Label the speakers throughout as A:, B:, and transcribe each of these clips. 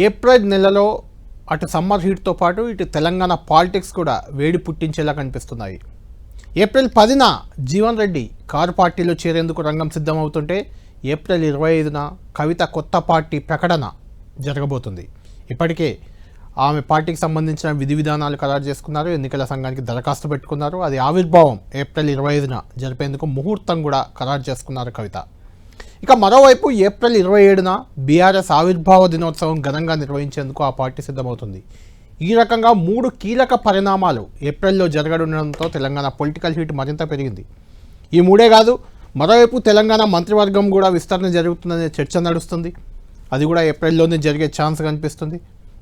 A: April నెలలో అటు summer హీట్తో పాటు ఇటు తెలంగాణ పాలిటిక్స్ కూడా వేడి పుట్టించేలా కనిపిస్తున్నాయి. ఏప్రిల్ 10న జీవన్ రెడ్డి కారు పార్టీలో చేరేందుకు రంగం సిద్ధమవుతుంటే ఏప్రిల్ 25న కవిత కొత్త పార్టీ ప్రకటన జరగబోతుంది. ఇప్పటికే ఆమె పార్టీకి సంబంధించిన విధి విధానాలు ఖరారు చేసుకున్నారు, ఎన్నికల సంఘానికి దరఖాస్తు పెట్టుకున్నారు. అది ఆవిర్భావం ఏప్రిల్ 25న జరిపేందుకు ముహూర్తం కూడా ఖరారు చేసుకున్నారు కవిత. ఇక మరోవైపు ఏప్రిల్ 27న బీఆర్ఎస్ ఆవిర్భావ దినోత్సవం ఘనంగా నిర్వహించేందుకు ఆ పార్టీ సిద్ధమవుతుంది. ఈ రకంగా 3 కీలక పరిణామాలు ఏప్రిల్లో జరగనుండడంతో తెలంగాణ పొలిటికల్ హీట్ మరింత పెరిగింది. ఈ మూడే కాదు, మరోవైపు తెలంగాణ మంత్రివర్గం కూడా విస్తరణ జరుగుతుందనే చర్చ నడుస్తుంది. అది కూడా ఏప్రిల్లోనే జరిగే ఛాన్స్ కనిపిస్తుంది.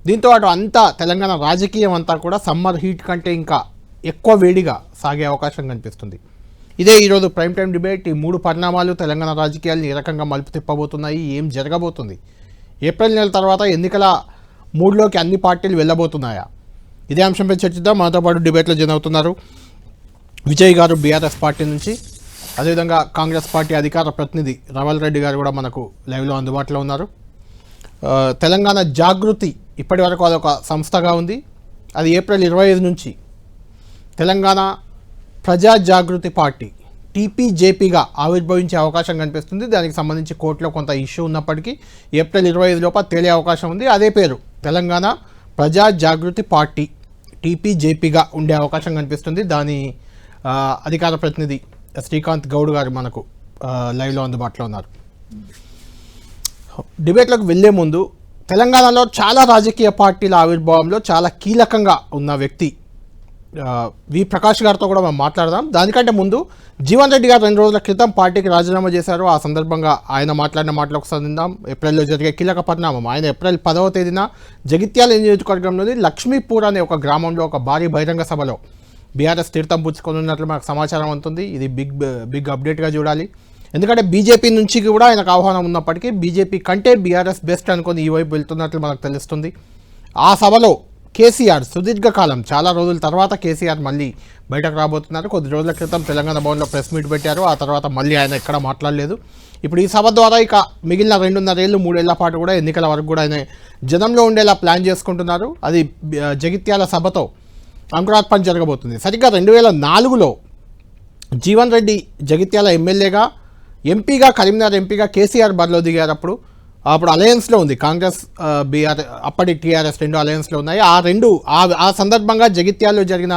A: దీంతో అటు అంతా తెలంగాణ రాజకీయం అంతా కూడా సమ్మర్ హీట్ కంటే ఇంకా ఎక్కువ వేడిగా సాగే అవకాశం కనిపిస్తుంది. ఇదే ఈరోజు ప్రైమ్ టైం డిబేట్. ఈ 3 పరిణామాలు తెలంగాణ రాజకీయాలను ఏ రకంగా మలుపు తిప్పబోతున్నాయి, ఏం జరగబోతుంది, ఏప్రిల్ నెల తర్వాత ఎన్నికల మూడ్లోకి అన్ని పార్టీలు వెళ్ళబోతున్నాయా, ఇదే అంశంపై చర్చిద్దాం. మనతో పాటు డిబేట్లో జాయిన్ అవుతున్నారు విజయ్ గారు బీఆర్ఎస్ పార్టీ నుంచి, అదేవిధంగా కాంగ్రెస్ పార్టీ అధికార ప్రతినిధి రవల్ రెడ్డి గారు కూడా మనకు లైవ్లో అందుబాటులో ఉన్నారు. తెలంగాణ జాగృతి ఇప్పటి వరకు అదొక సంస్థగా ఉంది. అది ఏప్రిల్ 25 నుంచి తెలంగాణ ప్రజా జాగృతి పార్టీ టీపీజేపీగా ఆవిర్భవించే అవకాశం కనిపిస్తుంది. దానికి సంబంధించి కోర్టులో కొంత ఇష్యూ ఉన్నప్పటికీ ఏప్రిల్ 25 లోపల తేలే అవకాశం ఉంది. అదే పేరు తెలంగాణ ప్రజా జాగృతి పార్టీ టీపీజేపీగా ఉండే అవకాశం కనిపిస్తుంది. దాని అధికార ప్రతినిధి శ్రీకాంత్ గౌడ్ గారు మనకు లైవ్లో అందుబాటులో ఉన్నారు. డిబేట్లోకి వెళ్లే ముందు తెలంగాణలో చాలా రాజకీయ పార్టీల ఆవిర్భావంలో చాలా కీలకంగా ఉన్న వ్యక్తి వి ప్రకాష్ గారితో కూడా మనం మాట్లాడదాం. దానికంటే ముందు జీవన్ రెడ్డి గారు 2 రోజుల క్రితం పార్టీకి రాజీనామా చేశారు. ఆ సందర్భంగా ఆయన మాట్లాడిన మాటలు ఒకసారి విందాం. ఏప్రిల్లో జరిగే కీలక పరిణామం, ఆయన ఏప్రిల్ 10వ తేదీన జగిత్యాల నియోజకవర్గంలోని లక్ష్మీపూర్ అనే ఒక గ్రామంలో ఒక భారీ బహిరంగ సభలో బీఆర్ఎస్ తీర్థం పుచ్చుకున్నట్లు మనకు సమాచారం అందుతుంది. ఇది బిగ్ అప్డేట్గా చూడాలి. ఎందుకంటే బీజేపీ నుంచి కూడా ఆయనకు ఆహ్వానం ఉన్నప్పటికీ బీజేపీ కంటే బీఆర్ఎస్ బెస్ట్ అనుకుని ఈ వైపు వెళ్తున్నట్లు మనకు తెలుస్తుంది. ఆ సభలో కేసీఆర్ సుదీర్ఘకాలం చాలా రోజుల తర్వాత కేసీఆర్ మళ్ళీ బయటకు రాబోతున్నారు. కొద్ది రోజుల క్రితం తెలంగాణ భవన్లో ప్రెస్ మీట్ పెట్టారు. ఆ తర్వాత మళ్ళీ ఆయన ఎక్కడ మాట్లాడలేదు. ఇప్పుడు ఈ సభ ద్వారా ఇక మిగిలిన 2.5 ఏళ్ళు 3 ఏళ్ల పాటు కూడా ఎన్నికల వరకు కూడా ఆయన జనంలో ఉండేలా ప్లాన్ చేసుకుంటున్నారు. అది జగిత్యాల సభతో అంకురార్పణ జరగబోతుంది. సరిగ్గా 2004లో జీవన్ రెడ్డి జగిత్యాల ఎమ్మెల్యేగా, ఎంపీగా, కరీంనగర్ ఎంపీగా కేసీఆర్ బరిలో దిగారు. అప్పుడు అలయన్స్లో ఉంది కాంగ్రెస్, బీఆర్, అప్పటి టీఆర్ఎస్ 2 అలయన్స్లో ఉన్నాయి. ఆ సందర్భంగా జగిత్యాలలో జరిగిన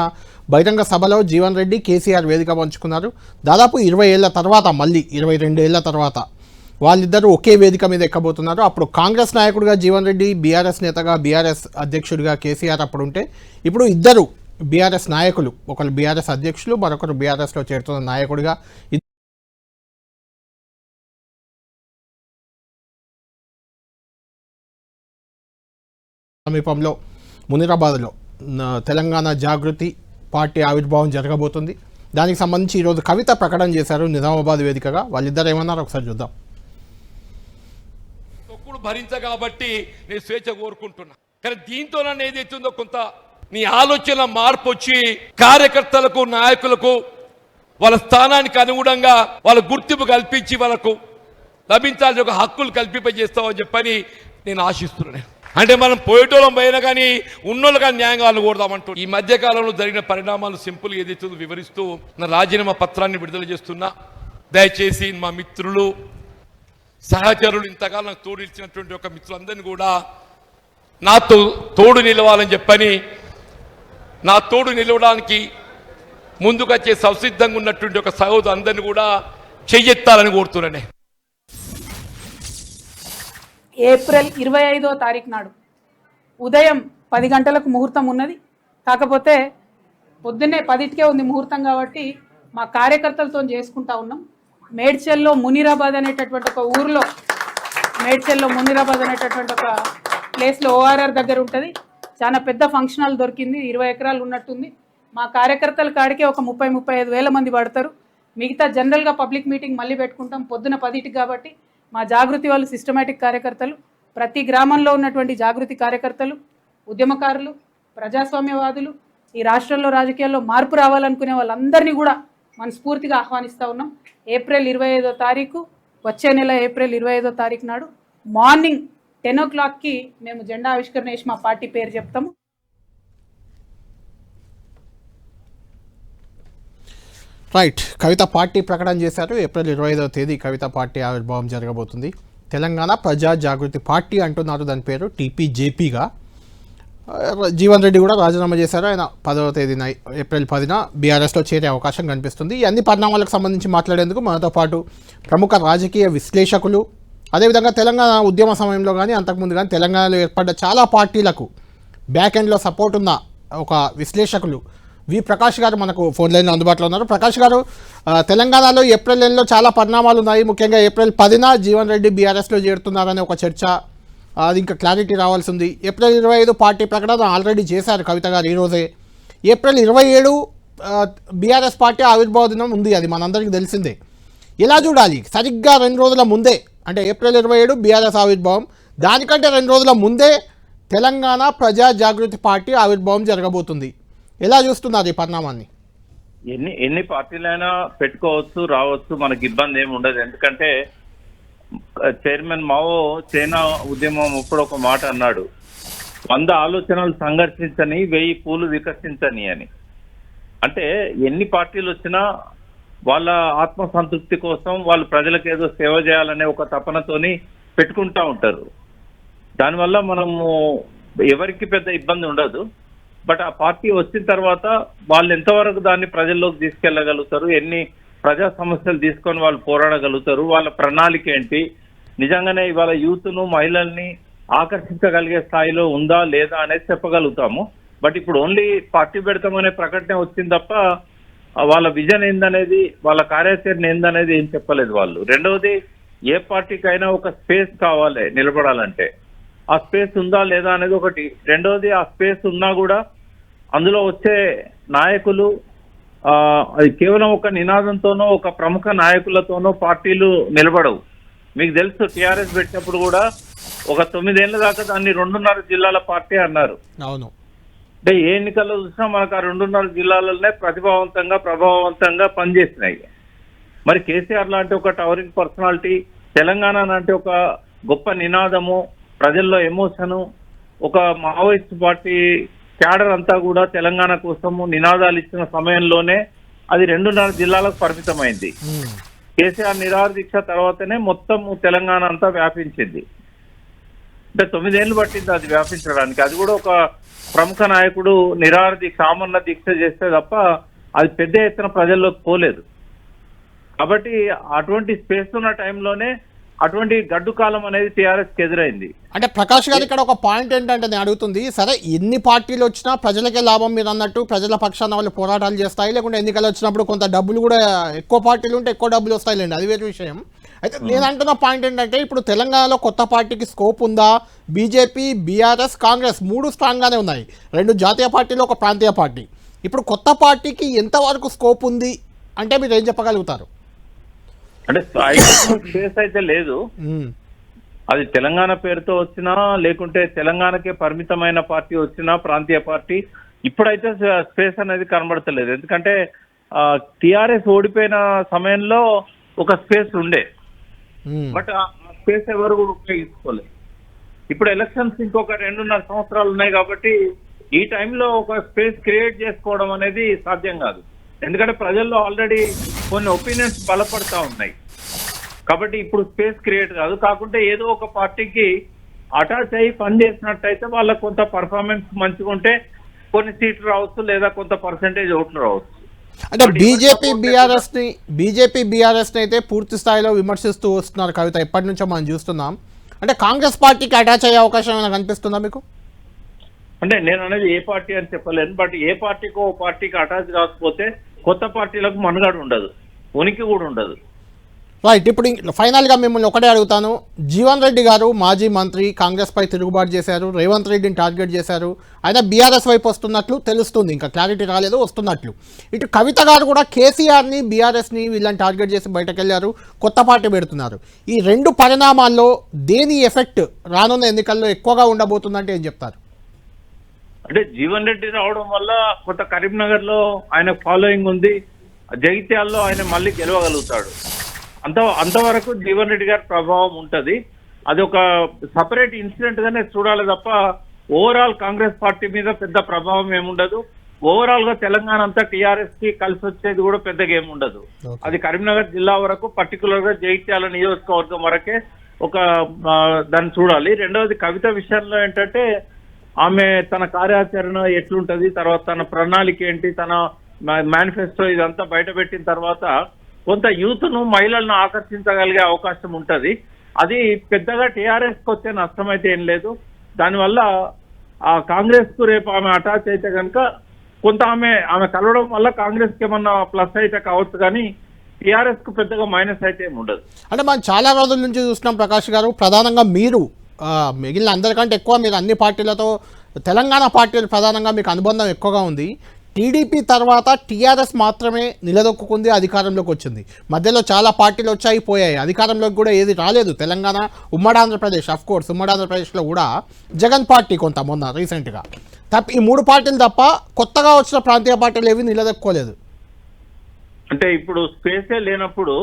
A: బహిరంగ సభలో జీవన్ రెడ్డి కేసీఆర్ వేదిక పంచుకున్నారు. దాదాపు 20 ఏళ్ల తర్వాత, మళ్ళీ 22 ఏళ్ల తర్వాత వాళ్ళిద్దరూ ఒకే వేదిక మీద ఎక్కబోతున్నారు. అప్పుడు కాంగ్రెస్ నాయకుడిగా జీవన్ రెడ్డి, బీఆర్ఎస్ నేతగా, బీఆర్ఎస్ అధ్యక్షుడిగా కేసీఆర్ అప్పుడు ఉంటే, ఇప్పుడు ఇద్దరు బీఆర్ఎస్ నాయకులు, ఒకరు బీఆర్ఎస్ అధ్యక్షులు, మరొకరు బీఆర్ఎస్లో చేరుతున్న నాయకుడిగా సమీపంలో మునిరాబాద్లో తెలంగాణ జాగృతి పార్టీ ఆవిర్భావం జరగబోతుంది. దానికి సంబంధించి ఈరోజు కవిత ప్రకటన చేశారు నిజామాబాద్ వేదికగా. వాళ్ళిద్దరు ఏమన్నారు ఒకసారి చూద్దాం.
B: తొక్కుడు భరించ కాబట్టి నేను స్వేచ్ఛ కోరుకుంటున్నా, కానీ దీంతో నన్ను ఏదైతుందో కొంత నీ ఆలోచన మార్పు వచ్చి కార్యకర్తలకు, నాయకులకు వాళ్ళ స్థానానికి అనుగుణంగా వాళ్ళ గుర్తింపు కల్పించి వాళ్ళకు లభించాల్సిన ఒక హక్కులు కల్పింపజేస్తామని చెప్పని నేను ఆశిస్తున్నాను. అంటే మనం పోయేటోళ్ళం పోయినా కానీ ఉన్నోళ్ళు కానీ న్యాయం కావాలకూడదామంటూ ఈ మధ్యకాలంలో జరిగిన పరిణామాలు సింపుల్గా ఏదైతుందో వివరిస్తూ నా రాజీనామా పత్రాన్ని విడుదల చేస్తున్నా. దయచేసి మా మిత్రులు, సహచరులు, ఇంతకాలం నాకు తోడు ఇచ్చినటువంటి ఒక మిత్రులందరినీ కూడా నాతో తోడు నిలవాలని చెప్పని, నా తోడు నిలవడానికి ముందుకొచ్చే సంసిద్ధంగా ఉన్నటువంటి ఒక సహోదరు అందరినీ కూడా చెయ్యెత్తాలని కోరుతున్నానే.
C: ఏప్రిల్ 25వ తారీఖు నాడు ఉదయం 10 గంటలకు ముహూర్తం ఉన్నది. కాకపోతే పొద్దున్నే 10కే ఉంది ముహూర్తం కాబట్టి మా కార్యకర్తలతో చేసుకుంటా ఉన్నాం. మేడ్చల్లో మునిరాబాద్ అనేటటువంటి ఒక ఊరిలో, మేడ్చల్లో మునిరాబాద్ అనేటటువంటి ఒక ప్లేస్లో ఓఆర్ఆర్ దగ్గర ఉంటుంది. చాలా పెద్ద ఫంక్షన్ హాల్ దొరికింది, 20 ఎకరాలు ఉన్నట్టుంది. మా కార్యకర్తల కాడికే ఒక 30-35 వేల మంది పడతారు. మిగతా జనరల్గా పబ్లిక్ మీటింగ్ మళ్ళీ పెట్టుకుంటాం పొద్దున 10కి కాబట్టి. మా జాగృతి వాళ్ళు సిస్టమేటిక్ కార్యకర్తలు, ప్రతి గ్రామంలో ఉన్నటువంటి జాగృతి కార్యకర్తలు, ఉద్యమకారులు, ప్రజాస్వామ్యవాదులు, ఈ రాష్ట్రంలో రాజకీయాల్లో మార్పు రావాలనుకునే వాళ్ళందరినీ కూడా మనస్ఫూర్తిగా ఆహ్వానిస్తూ ఉన్నాం. ఏప్రిల్ 25వ తారీఖు, వచ్చే నెల ఏప్రిల్ 25వ తారీఖు నాడు మార్నింగ్ 10 o'clockకి మేము జెండా ఆవిష్కరణ చేసి మా పార్టీ పేరు చెప్తాము.
A: రైట్, కవిత పార్టీ ప్రకటన చేశారు. ఏప్రిల్ 25వ తేదీ కవిత పార్టీ ఆవిర్భావం జరగబోతుంది. తెలంగాణ ప్రజా జాగృతి పార్టీ అంటున్నారు దాని పేరు, టీపీజేపీగా. జీవన్ రెడ్డి కూడా రాజీనామా చేశారు. ఆయన 10వ తేదీన ఏప్రిల్ 10న బీఆర్ఎస్లో చేరే అవకాశం కనిపిస్తుంది. ఈ అన్ని పరిణామాలకు సంబంధించి మాట్లాడేందుకు మనతో పాటు ప్రముఖ రాజకీయ విశ్లేషకులు, అదేవిధంగా తెలంగాణ ఉద్యమ సమయంలో కానీ అంతకుముందు కానీ తెలంగాణలో ఏర్పడ్డ చాలా పార్టీలకు బ్యాక్ ఎండ్లో సపోర్ట్ ఉన్న ఒక విశ్లేషకులు వి ప్రకాష్ గారు మనకు ఫోన్ లైన్లో అందుబాటులో ఉన్నారు. ప్రకాష్ గారు, తెలంగాణలో ఏప్రిల్ నెలలో చాలా పరిణామాలు ఉన్నాయి. ముఖ్యంగా ఏప్రిల్ 10న జీవన్ రెడ్డి బీఆర్ఎస్లో చేరుతున్నారనే ఒక చర్చ, అది ఇంకా క్లారిటీ రావాల్సి ఉంది. ఏప్రిల్ 25 పార్టీ ప్రకటన ఆల్రెడీ చేశారు కవిత గారు ఈరోజే. ఏప్రిల్ 27 బీఆర్ఎస్ పార్టీ ఆవిర్భావ దినం ఉంది, అది మనందరికీ తెలిసిందే. ఎలా చూడాలి? సరిగ్గా 2 రోజుల ముందే, అంటే ఏప్రిల్ 27 బీఆర్ఎస్ ఆవిర్భావం, దానికంటే 2 రోజుల ముందే తెలంగాణ ప్రజా జాగృతి పార్టీ ఆవిర్భావం జరగబోతుంది. ఎలా చూస్తున్నారు ఈ పరిణామాన్ని?
D: ఎన్ని పార్టీలైనా పెట్టుకోవచ్చు, రావచ్చు, మనకి ఇబ్బంది ఏమి ఉండదు. ఎందుకంటే చైర్మన్ మావో చైనా ఉద్యమం అప్పుడు ఒక మాట అన్నాడు, 100 ఆలోచనలు సంఘర్షించని 1000 పూలు వికసించని అని. అంటే ఎన్ని పార్టీలు వచ్చినా వాళ్ళ ఆత్మ సంతృప్తి కోసం వాళ్ళు ప్రజలకు ఏదో సేవ చేయాలనే ఒక తపనతోని పెట్టుకుంటా ఉంటారు. దానివల్ల మనము ఎవరికి పెద్ద ఇబ్బంది ఉండదు. బట్ ఆ పార్టీ వచ్చిన తర్వాత వాళ్ళు ఎంతవరకు దాన్ని ప్రజల్లోకి తీసుకెళ్లగలుగుతారు, ఎన్ని ప్రజా సమస్యలు తీసుకొని వాళ్ళు పోరాడగలుగుతారు, వాళ్ళ ప్రణాళిక ఏంటి, నిజంగానే ఇవాళ యూత్ను మహిళల్ని ఆకర్షించగలిగే స్థాయిలో ఉందా లేదా అనేది చెప్పగలుగుతాము. బట్ ఇప్పుడు ఓన్లీ పార్టీ పెడతామనే ప్రకటన వచ్చింది తప్ప వాళ్ళ విజన్ ఏందనేది, వాళ్ళ కార్యాచరణ ఏందనేది ఏం చెప్పలేదు వాళ్ళు. రెండవది, ఏ పార్టీకైనా ఒక స్పేస్ కావాలి నిలబడాలంటే, ఆ స్పేస్ ఉందా లేదా అనేది ఒకటి. రెండవది, ఆ స్పేస్ ఉన్నా కూడా అందులో వచ్చే నాయకులు అది కేవలం ఒక నినాదంతోనో ఒక ప్రముఖ నాయకులతోనో పార్టీలు నిలబడవు. మీకు తెలుసు, టీఆర్ఎస్ పెట్టినప్పుడు కూడా ఒక 9 ఏళ్ల దాకా దాన్ని 2.5 జిల్లాల పార్టీ అన్నారు.
A: అవును,
D: అంటే ఏ ఎన్నికల్లో చూసినా మనకు ఆ 2.5 జిల్లాలనే ప్రభావవంతంగా పనిచేసినాయి. మరి కేసీఆర్ లాంటి ఒక టవరింగ్ పర్సనాలిటీ, తెలంగాణ లాంటి ఒక గొప్ప నినాదము, ప్రజల్లో ఎమోషను, ఒక మావోయిస్ట్ పార్టీ క్యాడర్ అంతా కూడా తెలంగాణ కోసము నినాదాలు ఇచ్చిన సమయంలోనే అది 2.5 జిల్లాలకు పరిమితమైంది. కేసీఆర్ నిరాహార దీక్ష తర్వాతనే మొత్తం తెలంగాణ అంతా వ్యాపించింది. అంటే 9 ఏళ్ళు పట్టింది అది వ్యాపించడానికి. అది కూడా ఒక ప్రముఖ నాయకుడు నిరాహార దీక్ష, ఆమరణ దీక్ష చేస్తే తప్ప అది పెద్ద ఎత్తున ప్రజల్లోకి పోలేదు. కాబట్టి అటువంటి స్పేస్ ఉన్న టైంలోనే అటువంటి గడ్డు కాలం అనేది టీఆర్ఎస్కి ఎదురైంది.
A: అంటే ప్రకాష్ గారు, ఇక్కడ ఒక పాయింట్ ఏంటంటే నేను అడుగుతుంది, సరే ఎన్ని పార్టీలు వచ్చినా ప్రజలకే లాభం, మీరు అన్నట్టు ప్రజల పక్షాన వాళ్ళు పోరాటాలు చేస్తాయి, లేకుంటే ఎన్నికలు వచ్చినప్పుడు కొంత డబ్బులు కూడా ఎక్కువ పార్టీలు ఉంటే ఎక్కువ డబ్బులు వస్తాయిలేండి, అది వేరే విషయం. అయితే నేను అంటున్న పాయింట్ ఏంటంటే, ఇప్పుడు తెలంగాణలో కొత్త పార్టీకి స్కోప్ ఉందా? బీజేపీ, బీఆర్ఎస్, కాంగ్రెస్ 3 స్ట్రాంగ్గానే ఉన్నాయి, 2 జాతీయ పార్టీలు, ఒక ప్రాంతీయ పార్టీ. ఇప్పుడు కొత్త పార్టీకి ఎంతవరకు స్కోప్ ఉంది అంటే మీరు ఏం చెప్పగలుగుతారు?
D: అంటే స్పేస్ అయితే లేదు. అది తెలంగాణ పేరుతో వచ్చినా, లేకుంటే తెలంగాణకే పరిమితమైన పార్టీ వచ్చినా, ప్రాంతీయ పార్టీ, ఇప్పుడైతే స్పేస్ అనేది కనబడతలేదు. ఎందుకంటే టిఆర్ఎస్ ఓడిపోయిన సమయంలో ఒక స్పేస్ ఉండే, బట్ ఆ స్పేస్ ఎవరు కూడా ఉపయోగించుకోలేదు. ఇప్పుడు ఎలక్షన్స్ ఇంకొక 2.5 సంవత్సరాలు ఉన్నాయి కాబట్టి ఈ టైంలో ఒక స్పేస్ క్రియేట్ చేసుకోవడం అనేది సాధ్యం కాదు. ఎందుకంటే ప్రజల్లో ఆల్రెడీ కొన్ని ఒపీనియన్స్ బలపడతా ఉన్నాయి. కాబట్టి ఇప్పుడు స్పేస్ క్రియేట్ కాదు. కాకుంటే ఏదో ఒక పార్టీకి అటాచ్ అయ్యి పని చేసినట్టయితే వాళ్ళకు కొంత పర్ఫార్మెన్స్ మంచిగా ఉంటే కొన్ని సీట్లు రావచ్చు, లేదా కొంత పర్సెంటేజ్ ఓట్లు రావచ్చు.
A: అంటే బీజేపీ బీఆర్ఎస్ని అయితే పూర్తి స్థాయిలో విమర్శిస్తూ వస్తున్నారు కవిత, ఎప్పటి నుంచో మనం చూస్తున్నాం. అంటే కాంగ్రెస్ పార్టీకి అటాచ్ అయ్యే అవకాశం ఏమైనా కనిపిస్తుందా మీకు?
D: అంటే నేను అనేది ఏ పార్టీ అని చెప్పలేను, బట్ ఏ పార్టీకో ఓ పార్టీకి అటాచ్ కాకపోతే కొత్త పార్టీలకు మనుగడ ఉండదు, ఉనికి కూడా ఉండదు.
A: రైట్, ఇప్పుడు ఫైనల్గా మిమ్మల్ని ఒకటే అడుగుతాను. జీవన్ రెడ్డి గారు మాజీ మంత్రి, కాంగ్రెస్పై తిరుగుబాటు చేశారు, రేవంత్ రెడ్డిని టార్గెట్ చేశారు. ఆయన బీఆర్ఎస్ వైపు వస్తున్నట్లు తెలుస్తుంది, ఇంకా క్లారిటీ రాలేదు, వస్తున్నట్లు. ఇటు కవిత గారు కూడా కేసీఆర్ని, బీఆర్ఎస్ని వీళ్ళని టార్గెట్ చేసి బయటకెళ్లారు, కొత్త పార్టీ పెడుతున్నారు. ఈ 2 పరిణామాల్లో దేని ఎఫెక్ట్ రానున్న ఎన్నికల్లో ఎక్కువగా ఉండబోతుందంటే ఏం చెప్తారు?
D: అంటే జీవన్ రెడ్డి రావడం వల్ల కొంత కరీంనగర్ లో ఆయన ఫాలోయింగ్ ఉంది, జగిత్యాల్లో ఆయన మళ్ళీ గెలవగలుగుతాడు. అంతవరకు జీవన్ రెడ్డి గారి ప్రభావం ఉంటది. అది ఒక సపరేట్ ఇన్సిడెంట్ గానే చూడాలి తప్ప ఓవరాల్ కాంగ్రెస్ పార్టీ మీద పెద్ద ప్రభావం ఏముండదు. ఓవరాల్ గా తెలంగాణ అంతా టీఆర్ఎస్ కి కలిసి వచ్చేది కూడా పెద్దగా ఏముండదు. అది కరీంనగర్ జిల్లా వరకు, పర్టికులర్ గా జగిత్యాల నియోజకవర్గం వరకే ఒక దాన్ని చూడాలి. రెండవది కవిత విషయంలో ఏంటంటే ఆమె తన కార్యాచరణ ఎట్లుంటది, తర్వాత తన ప్రణాళిక ఏంటి, తన మేనిఫెస్టో ఇదంతా బయట పెట్టిన తర్వాత కొంత యూత్ ను, మహిళలను ఆకర్షించగలిగే అవకాశం ఉంటది. అది పెద్దగా టీఆర్ఎస్ కి వచ్చే నష్టం అయితే ఏం లేదు. దానివల్ల ఆ కాంగ్రెస్ కు రేపు ఆమె అటాచ్ అయితే కనుక కొంత ఆమె కలవడం వల్ల కాంగ్రెస్ కి ఏమన్నా ప్లస్ అయితే కావచ్చు, కానీ టీఆర్ఎస్ కు పెద్దగా మైనస్ అయితే ఏమి ఉండదు.
A: అంటే మనం చాలా రోజుల నుంచి చూస్తున్నాం ప్రకాష్ గారు, ప్రధానంగా మీరు మిగిలిన అందరికంటే ఎక్కువ మీరు అన్ని పార్టీలతో, తెలంగాణ పార్టీలు ప్రధానంగా మీకు అనుబంధం ఎక్కువగా ఉంది. టీడీపీ తర్వాత టీఆర్ఎస్ మాత్రమే నిలదొక్కుంది, అధికారంలోకి వచ్చింది. మధ్యలో చాలా పార్టీలు వచ్చాయి, పోయాయి, అధికారంలోకి కూడా ఏది రాలేదు. తెలంగాణ, ఉమ్మడి ఆంధ్రప్రదేశ్, అఫ్ కోర్స్ ఉమ్మడి ఆంధ్రప్రదేశ్లో కూడా జగన్ పార్టీ కొంత మొన్న రీసెంట్గా తప్ప ఈ 3 పార్టీలు తప్ప కొత్తగా వచ్చిన ప్రాంతీయ పార్టీలు ఏవి నిలదొక్కోలేదు.
D: అంటే ఇప్పుడు స్పేసే లేనప్పుడు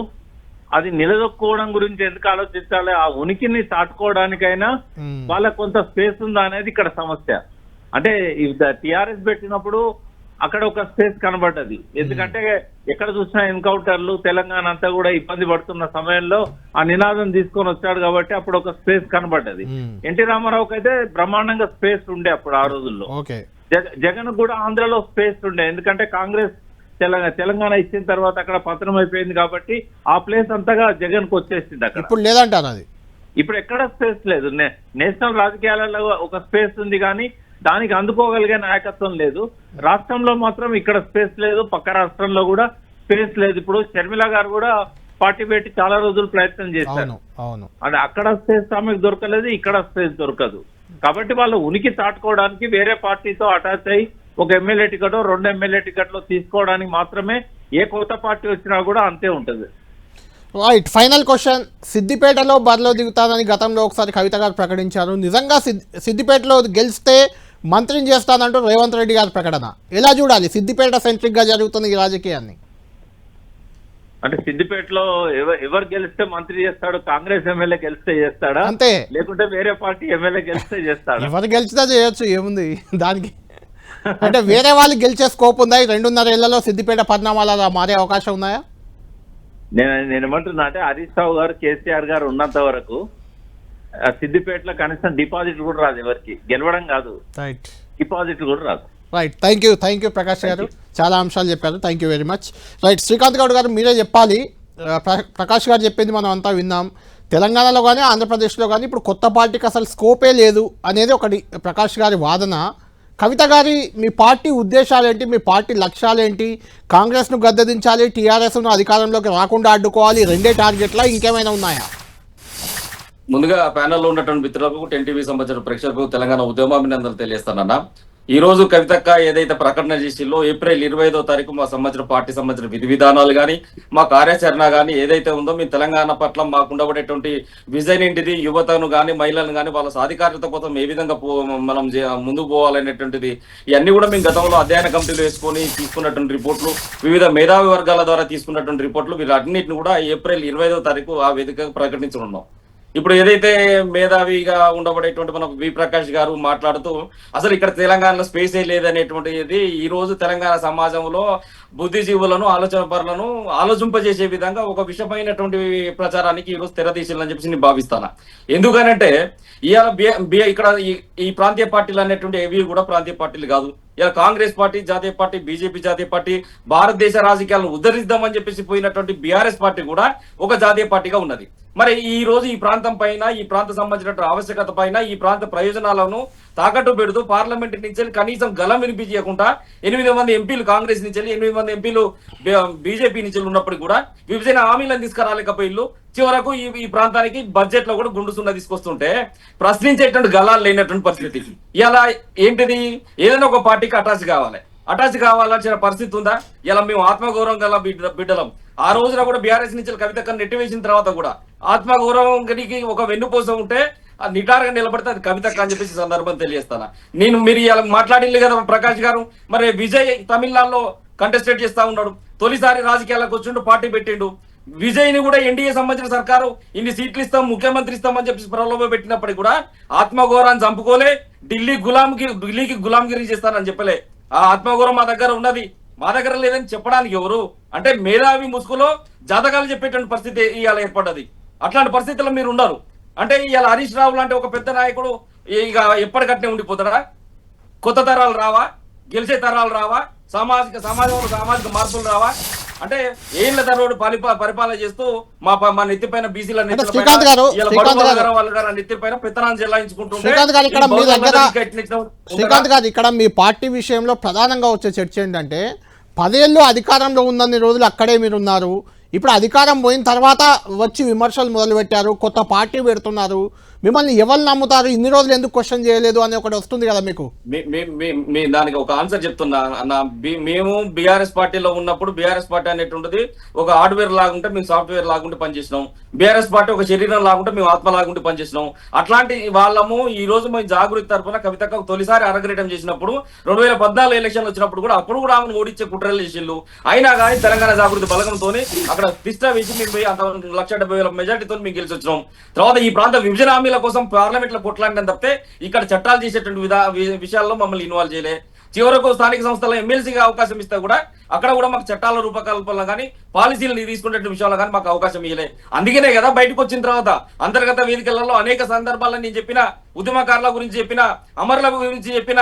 D: అది నిలదొక్కుకోవడం గురించి ఎందుకు ఆలోచించాలి? ఆ ఉనికిని చాటుకోవడానికైనా వాళ్ళకి కొంత స్పేస్ ఉందా అనేది ఇక్కడ సమస్య. అంటే టిఆర్ఎస్ పెట్టినప్పుడు అక్కడ ఒక స్పేస్ కనబడ్డది. ఎందుకంటే ఎక్కడ చూసినా ఎన్కౌంటర్లు, తెలంగాణ అంతా కూడా ఇబ్బంది పడుతున్న సమయంలో ఆ నినాదం తీసుకొని వచ్చాడు కాబట్టి అప్పుడు ఒక స్పేస్ కనబడ్డది. ఎన్టీ రామారావుకి అయితే బ్రహ్మాండంగా స్పేస్ ఉండే అప్పుడు ఆ రోజుల్లో. జగన్ కూడా ఆంధ్రలో స్పేస్ ఉండే, ఎందుకంటే కాంగ్రెస్ తెలంగాణ ఇచ్చిన తర్వాత అక్కడ పతనం అయిపోయింది కాబట్టి ఆ ప్లేస్ అంతగా జగన్ కు వచ్చేసింది. అక్కడ
A: ఇప్పుడు లేదంటారు, అది
D: ఇప్పుడు ఎక్కడ స్పేస్ లేదు. నేషనల్ రాజకీయాలలో ఒక స్పేస్ ఉంది కానీ దానికి అందుకోగలిగే నాయకత్వం లేదు. రాష్ట్రంలో మాత్రం ఇక్కడ స్పేస్ లేదు, పక్క రాష్ట్రంలో కూడా స్పేస్ లేదు. ఇప్పుడు షర్మిల గారు కూడా పార్టీ పెట్టి చాలా రోజులు ప్రయత్నం చేశారు, అది అక్కడ స్పేస్ ఆమెకు దొరకలేదు, ఇక్కడ స్పేస్ దొరకదు. కాబట్టి వాళ్ళ ఉనికి చాటుకోవడానికి వేరే పార్టీతో అటాచ్ అయ్యి ఒక ఎమ్మెల్యే టికెట్, 2 ఎమ్మెల్యే టికెట్లు తీసుకోవడానికి మాత్రమే ఏ కొత్త పార్టీ వచ్చినా కూడా అంతే ఉంటుంది.
A: Right, final question. సిద్దిపేటలో బరిలో దిగుతానని గతంలో ఒకసారి కవిత గారు ప్రకటించారు. నిజంగా సిద్దిపేటలో గెలిస్తే మంత్రిని చేస్తానంటూ రేవంత్ రెడ్డి గారి ప్రకటన ఎలా చూడాలి? సిద్దిపేట సెంట్రిక్ గా జరుగుతుంది ఈ రాజకీయాన్ని.
D: అంటే సిద్దిపేటలో ఎవరు గెలిస్తే మంత్రి చేస్తాడు? కాంగ్రెస్ ఎమ్మెల్యే గెలిస్తే చేస్తాడా
A: అంతే,
D: లేకుంటే వేరే పార్టీ ఎమ్మెల్యే గెలిస్తే చేస్తాడా?
A: ఎవరు గెలిచినా చేయొచ్చు, ఏముంది దానికి. అంటే వేరే వాళ్ళు గెలిచే స్కోప్ ఉందా? 2.5 ఏళ్లలో సిద్దిపేట పరిణామాలు అలా మారే అవకాశం ఉన్నాయా?
D: నేనేమంటున్నా అంటే హరీష్ రావు గారు, కేసీఆర్ గారు ఉన్నంత వరకు సిద్దిపేటలో కనీసం డిపాజిట్ కూడా రాదు ఎవరికి, గెలవడం కాదు,
A: రైట్,
D: డిపాజిట్ కూడా రాదు.
A: రైట్, థ్యాంక్ యూ ప్రకాష్ గారు, చాలా అంశాలు చెప్పారు, thank you very much. Right, Srikanth Goud గారు మీరే చెప్పాలి. ప్రకాష్ గారు చెప్పింది మనం అంతా విన్నాం. తెలంగాణలో కానీ ఆంధ్రప్రదేశ్లో కానీ ఇప్పుడు కొత్త పార్టీకి అసలు స్కోపే లేదు అనేది ఒకటి ప్రకాష్ గారి వాదన. కవిత గారి మీ పార్టీ ఉద్దేశాలేంటి, మీ పార్టీ లక్ష్యాలేంటి? కాంగ్రెస్ను గద్దెదించాలి, టీఆర్ఎస్ను అధికారంలోకి రాకుండా అడ్డుకోవాలి, 2 టార్గెట్లా ఇంకేమైనా ఉన్నాయా?
E: ముందుగా ప్యానెల్లో ఉన్నటువంటి మిత్రులకు, 10 టీవీ సంబంధించిన ప్రేక్షకులకు తెలంగాణ ఉద్యమాభినందనలు తెలియజేస్తానన్నా. ఈ రోజు కవితక్క ఏదైతే ప్రకటన చేసిందో ఏప్రిల్ 25వ తారీఖు మా సంబంధించిన పార్టీ సంబంధించిన విధి విధానాలు కానీ, మా కార్యాచరణ కానీ ఏదైతే ఉందో, మీ తెలంగాణ పట్ల మాకు ఉండబడేటువంటి విజన్ ఏంటిది, యువతను కానీ మహిళలను కానీ వాళ్ళ సాధికారత కోసం ఏ విధంగా మనం ముందుకు పోవాలనేటువంటిది, ఇవన్నీ కూడా మేము గతంలో అధ్యయన కమిటీలు వేసుకొని తీసుకున్నటువంటి రిపోర్ట్లు, వివిధ మేధావి వర్గాల ద్వారా తీసుకున్నటువంటి రిపోర్ట్లు, వీటన్నిటిని కూడా ఏప్రిల్ 25వ తారీఖు ఆ వేదికగా ప్రకటించనున్నాం. ఇప్పుడు ఏదైతే మేధావిగా ఉండబడేటువంటి మన వి ప్రకాష్ గారు మాట్లాడుతూ అసలు ఇక్కడ తెలంగాణలో స్పేసే లేదనేటువంటిది ఈ రోజు తెలంగాణ సమాజంలో బుద్ధిజీవులను, ఆలోచన పరులను ఆలోచింపజేసే విధంగా ఒక విషమైనటువంటి ప్రచారానికి ఈ రోజు తెరదీశాలని చెప్పేసి నేను భావిస్తాను. ఎందుకనంటే ఇవాళ ఇక్కడ ఈ ప్రాంతీయ పార్టీలు అనేటువంటి ఏవి కూడా ప్రాంతీయ పార్టీలు కాదు. ఇలా కాంగ్రెస్ పార్టీ జాతీయ పార్టీ, బీజేపీ జాతీయ పార్టీ, భారతదేశ రాజకీయాలను ఉద్ధరిద్దామని చెప్పేసి పోయినటువంటి బీఆర్ఎస్ పార్టీ కూడా ఒక జాతీయ పార్టీగా ఉన్నది. మరి ఈ రోజు ఈ ప్రాంతం పైన, ఈ ప్రాంత సంబంధించిన ఆవశ్యకత పైన, ఈ ప్రాంత ప్రయోజనాలను తాకట్టు పెడుతూ పార్లమెంట్ నుంచి కనీసం గలం వినిపించకుండా 8 మంది ఎంపీలు కాంగ్రెస్ నుంచి, 8 మంది ఎంపీలు బీజేపీ నుంచి ఉన్నప్పటికీ కూడా విభజన హామీలను తీసుకురాలేకపోయిల్లు. చివరకు ఈ ప్రాంతానికి బడ్జెట్ లో కూడా గుండు సున్నా తీసుకొస్తుంటే ప్రశ్నించేటువంటి గలాలు లేనటువంటి పరిస్థితి. ఇలా ఏంటిది, ఏదైనా ఒక పార్టీకి అటాచ్ కావాల్సిన పరిస్థితి ఉందా? ఇలా మేము ఆత్మగౌరవం గల బిడ్డలం. ఆ రోజున కూడా బీఆర్ఎస్ నుంచి కవితక్కను నెట్టివేసిన తర్వాత కూడా ఆత్మగౌరవం ఒక వెన్నుపోసం ఉంటే నిటారుగా నిలబడితే అది కవితక్క అని చెప్పేసి సందర్భం తెలియజేస్తాను. మీరు ఇలా మాట్లాడింది కదా ప్రకాష్ గారు, మరి విజయ్ తమిళనాడులో కంటెస్టేట్ చేస్తా ఉన్నాడు, తొలిసారి రాజకీయాలకు వచ్చిండు, పార్టీ పెట్టిండు. విజయ్ని కూడా ఎన్డీఏ సంబంధించిన సర్కారు ఇన్ని సీట్లు ఇస్తాం, ముఖ్యమంత్రి ఇస్తామని చెప్పి ప్రలోభ పెట్టినప్పటికీ కూడా ఆత్మగౌరవాన్ని చంపుకోలే, ఢిల్లీకి గులాంగిరి చేస్తానని చెప్పలే. ఆ ఆత్మగౌరవం మా దగ్గర ఉన్నది, మా దగ్గర లేదని చెప్పడానికి ఎవరు? అంటే మేధావి ముసుగులో జాతకాలు చెప్పేటువంటి పరిస్థితి ఇవాళ ఏర్పడ్డది. అట్లాంటి పరిస్థితుల్లో మీరు ఉన్నారు. అంటే ఇవాళ హరీష్ రావు లాంటి ఒక పెద్ద నాయకుడు ఇక ఎప్పటికట్నే ఉండిపోతాడా? కొత్త తరాలు రావా? గెలిచే తరాలు రావా? సమాజంలో సామాజిక మార్పులు రావా? అంటే ఏళ్ల తరబడి పరిపాలన చేస్తూ మా నెత్తిపైన బీసీల
A: శ్రీకాంత్ గారు
E: నెత్తిపైన పెత్తనాన్ని చెల్లాయించుకుంటుంటే
A: శ్రీకాంత్ గారు ఇక్కడ మీ పార్టీ విషయంలో ప్రధానంగా వచ్చే చర్చ ఏంటంటే 10 ఏళ్ళు అధికారంలో ఉన్నన్ని రోజులు అక్కడే మీరు ఉన్నారు, ఇప్పుడు అధికారం పోయిన తర్వాత వచ్చి విమర్శలు మొదలుపెట్టారు, కొత్త పార్టీ పెడుతున్నారు, మిమ్మల్ని ఎవరు నమ్ముతారు, ఇన్ని రోజులు ఎందుకు క్వశ్చన్ చేయలేదు అని ఒకటి వస్తుంది కదా మీకు.
E: దానికి ఒక ఆన్సర్ చెప్తున్నా అన్న. మేము బీఆర్ఎస్ పార్టీలో ఉన్నప్పుడు బీఆర్ఎస్ పార్టీ అనేటువంటిది ఒక హార్డ్వేర్ లాగుంటే మేము సాఫ్ట్వేర్ లాగుంటే పనిచేసినాం. బీఆర్ఎస్ పార్టీ ఒక శరీరం లాగుంటే మేము ఆత్మ లాగుంటే పనిచేసినాం. అట్లాంటి వాళ్ళము ఈ రోజు మేము జాగృతి తరఫున కవితకు తొలిసారి అరగ్రేటం చేసినప్పుడు 2014 ఎలక్షన్లు వచ్చినప్పుడు కూడా అప్పుడు కూడా ఆమెను ఓడించే కుట్రలు చేసిళ్ళు. అయినా కానీ తెలంగాణ జాగృతి బలగంతో అక్కడ తిష్ట వేసి మేము 1,70,000 మెజార్టీతో మేము గెలిచి వచ్చినాం. తర్వాత ఈ ప్రాంత విభజన హామీల కోసం పార్లమెంట్ లో కొట్లాడడం తప్పితే ఇక్కడ చట్టాలు చేసేటువంటి విషయాల్లో మమ్మల్ని ఇన్వాల్వ్ చేయలే. చివరకు స్థానిక సంస్థల్లో ఎమ్మెల్సీగా అవకాశం ఇస్తే కూడా అక్కడ కూడా మాకు చట్టాల రూపకల్పనలో కానీ పాలసీలు తీసుకునే విషయంలో కానీ మాకు అవకాశం ఇవ్వలే. అందుకనే కదా బయటకు వచ్చిన తర్వాత అంతర్గత వేదికలలో అనేక సందర్భాల్లో నేను చెప్పిన ఉద్యమకారుల గురించి చెప్పిన, అమరుల గురించి చెప్పిన,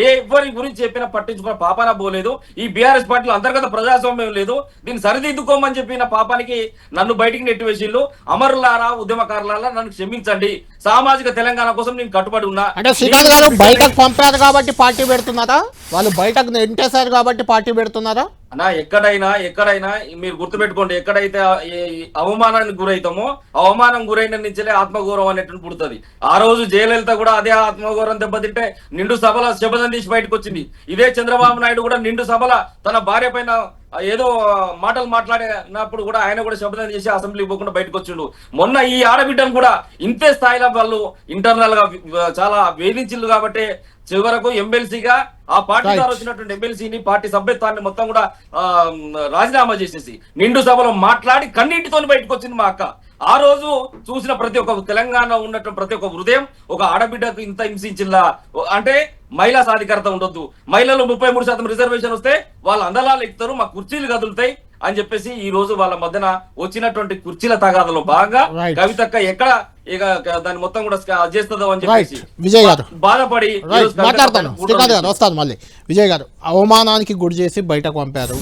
E: ఎవరి గురించి చెప్పినా పట్టించుకున్న పాపాన పోలేదు. ఈ బీఆర్ఎస్ పార్టీలో అంతర్గత ప్రజాస్వామ్యం లేదు, దీన్ని సరిదిద్దుకోమని చెప్పిన పాపానికి నన్ను బయటికి నెట్టివేసిళ్ళు. అమరులారా, ఉద్యమకారులారా నన్ను క్షమించండి, సామాజిక తెలంగాణ కోసం నేను కట్టుబడి ఉన్నా.
A: అంటే శ్రీకాంత్ గారు బయటకు పంపారు కాబట్టి పార్టీ పెడుతున్నారా, వాళ్ళు బయటకు నెంటేశారు కాబట్టి పార్టీ పెడుతున్నారా?
E: అన్నా ఎక్కడైనా మీరు గుర్తుపెట్టుకోండి, ఎక్కడైతే అవమానానికి గురైతామో అవమానం గురైన నుంచే ఆత్మగౌరవం అనేటువంటి పుడుతుంది. ఆ రోజు జయలలిత కూడా అదే ఆత్మగౌరవం దెబ్బతింటే నిండు సభల శపథం తీసి బయటకు వచ్చింది. ఇదే చంద్రబాబు నాయుడు కూడా నిండు సభల తన భార్య పైన ఏదో మాటలు మాట్లాడినప్పుడు కూడా ఆయన కూడా శపథం చేసి అసెంబ్లీకి పోకుండా బయటకు వచ్చిండు. మొన్న ఈ ఆడబిడ్డను కూడా ఇంతే స్థాయిలో వాళ్ళు ఇంటర్నల్ గా చాలా వేధించిండు. కాబట్టి చివరకు ఎమ్మెల్సీగా ఆ పార్టీ ద్వారా వచ్చినటువంటి ఎమ్మెల్సీని, పార్టీ సభ్యత్వాన్ని మొత్తం కూడా రాజీనామా చేసేసి నిండు సభలో మాట్లాడి కన్నీటితో బయటకు వచ్చింది మా అక్క. ఆ రోజు చూసిన ప్రతి ఒక్క తెలంగాణ ఉన్నటువంటి ప్రతి ఒక్క హృదయం ఒక ఆడబిడ్డకు ఇంత హింసించిందా అంటే మహిళా సాధికారత ఉండొద్దు, మహిళలు 33% రిజర్వేషన్ వస్తే వాళ్ళు అందలాలు ఎక్కుతారు, మా కుర్చీలు కదులుతాయి అని చెప్పేసి ఈ రోజు వాళ్ళ మధ్యన వచ్చినటువంటి కుర్చీల తగాదలో భాగంగా కవితక్క ఎక్కడ ఇక దాన్ని మొత్తం కూడా చేస్తుందో అని చెప్పేసి
A: విజయ్ గారు
E: బాధపడి
A: మాట్లాడతాను. శ్రీకాంత్ గారు వస్తాను మళ్ళీ. విజయ్ గారు అవమానానికి గురి చేసి బయటకు పంపారు,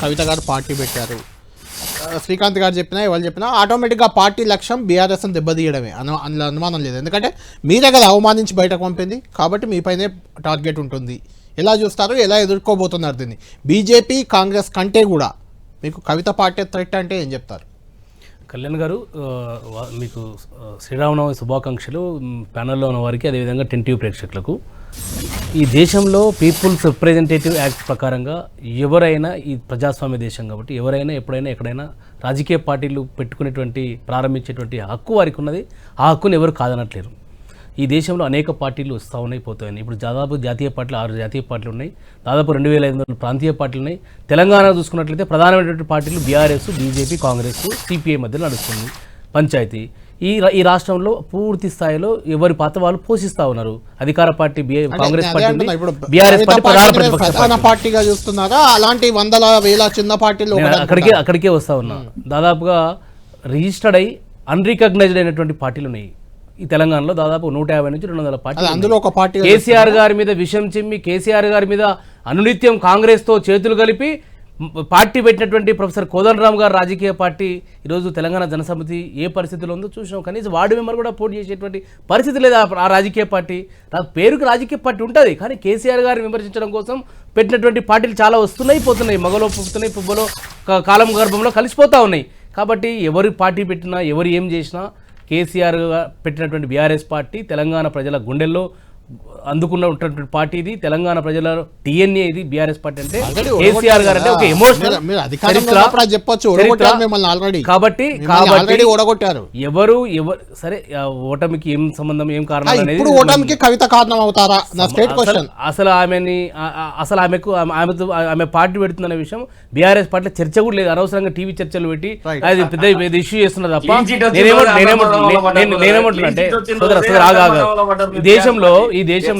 A: కవిత గారు పార్టీ పెట్టారు. శ్రీకాంత్ గారు చెప్పినా ఎవరు చెప్పినా ఆటోమేటిక్గా పార్టీ లక్ష్యం బీఆర్ఎస్ని దెబ్బతీయడమే, అందులో అనుమానం లేదు. ఎందుకంటే మీరే కదా అవమానించి బయటకు పంపింది, కాబట్టి మీపైనే టార్గెట్ ఉంటుంది. ఎలా చూస్తారు, ఎలా ఎదుర్కోబోతున్నారు దీన్ని? బీజేపీ కాంగ్రెస్ కంటే కూడా మీకు కవిత పార్టీ థ్రెట్ అంటే ఏం చెప్తారు?
F: కళ్యాణ్ గారు, మీకు శ్రీరామనవమి శుభాకాంక్షలు ప్యానల్లో ఉన్న వారికి, అదేవిధంగా 10 టీవీ ప్రేక్షకులకు. ఈ దేశంలో పీపుల్స్ రిప్రజెంటేటివ్ యాక్ట్ ప్రకారంగా ఎవరైనా, ఈ ప్రజాస్వామ్య దేశం కాబట్టి ఎవరైనా ఎప్పుడైనా ఎక్కడైనా రాజకీయ పార్టీలు పెట్టుకునేటువంటి ప్రారంభించేటువంటి హక్కు వారికి ఉన్నది. ఆ హక్కుని ఎవరు కాదనట్లేరు. ఈ దేశంలో అనేక పార్టీలు వస్తూ ఉన్నాయి, పోతాయి. ఇప్పుడు దాదాపు జాతీయ పార్టీలు 6 జాతీయ పార్టీలు ఉన్నాయి, దాదాపు 2500 ప్రాంతీయ పార్టీలు ఉన్నాయి. తెలంగాణ చూసుకున్నట్లయితే ప్రధానమైనటువంటి పార్టీలు బీఆర్ఎస్, బీజేపీ, కాంగ్రెస్, సిపిఐ మధ్యలో నడుస్తుంది పంచాయతీ. ఈ రాష్ట్రంలో పూర్తి స్థాయిలో ఎవరి పాత్ర వాళ్ళు పోషిస్తూ ఉన్నారు. అధికార party Congress party, BRS party
A: పార్టీగా చూస్తున్నారా? అలాంటి వందల వేల చిన్న పార్టీలు
F: అక్కడికే వస్తా ఉన్నా. దాదాపుగా రిజిస్టర్డ్ అయ్యి అన్రికగ్నైజ్డ్ అయినటువంటి పార్టీలు ఉన్నాయి ఈ తెలంగాణలో. దాదాపు 150 నుంచి 200 పార్టీలు.
A: అందులో ఒక పార్టీ
F: కేసీఆర్ గారి మీద విషం చిమ్మి, కేసీఆర్ గారి మీద అనునిత్యం కాంగ్రెస్తో చేతులు కలిపి పార్టీ పెట్టినటువంటి ప్రొఫెసర్ కోదండరామ్ గారు రాజకీయ పార్టీ ఈరోజు తెలంగాణ జనసమితి ఏ పరిస్థితిలో ఉందో చూసినాం. కనీసం వార్డు మెంబర్ కూడా పోటీ చేసేటువంటి పరిస్థితి లేదు ఆ రాజకీయ పార్టీ. పేరుకి రాజకీయ పార్టీ ఉంటుంది, కానీ కేసీఆర్ గారిని విమర్శించడం కోసం పెట్టినటువంటి పార్టీలు చాలా వస్తున్నాయి, పోతున్నాయి. మగలో పువ్వుతున్నాయి, పువ్వులో కాలం గర్భంలో కలిసిపోతూ ఉన్నాయి. కాబట్టి ఎవరు పార్టీ పెట్టినా, ఎవరు ఏం చేసినా కేసీఆర్ పెట్టినటువంటి బీఆర్ఎస్ పార్టీ తెలంగాణ ప్రజల గుండెల్లో అందుకున్నటువంటి పార్టీ ఇది, తెలంగాణ ప్రజల DNA ఇది బీఆర్ఎస్ పార్టీ అంటే.
A: Already
F: కేసీఆర్ గారు అంటే ఒక ఎమోషనల్
A: మీరు అధికారంలో ఉన్నప్పుడు అది చెప్పొచ్చు, ఓడగొట్టారు మిమ్మల్ని ఆల్రెడీ.
F: కాబట్టి
A: ఆల్రెడీ ఓడగొట్టారు.
F: ఎవరు సరే ఓటమికి ఏం సంబంధం, ఏం కారణం అనేది
A: ఇప్పుడు ఓటమికి కవిత కారణం అవుతారా నా స్టేట్ క్వశ్చన్.
F: అసలు ఆమె పార్టీ పెడుతుందనే విషయం బీఆర్ఎస్ పార్టీ చర్చ కూడా లేదు. అనవసరంగా టీవీ చర్చలు పెట్టి అది పెద్ద ఇష్యూ చేస్తున్నారు తప్ప. నేనేమంటున్నా అంటే ఈ దేశంలో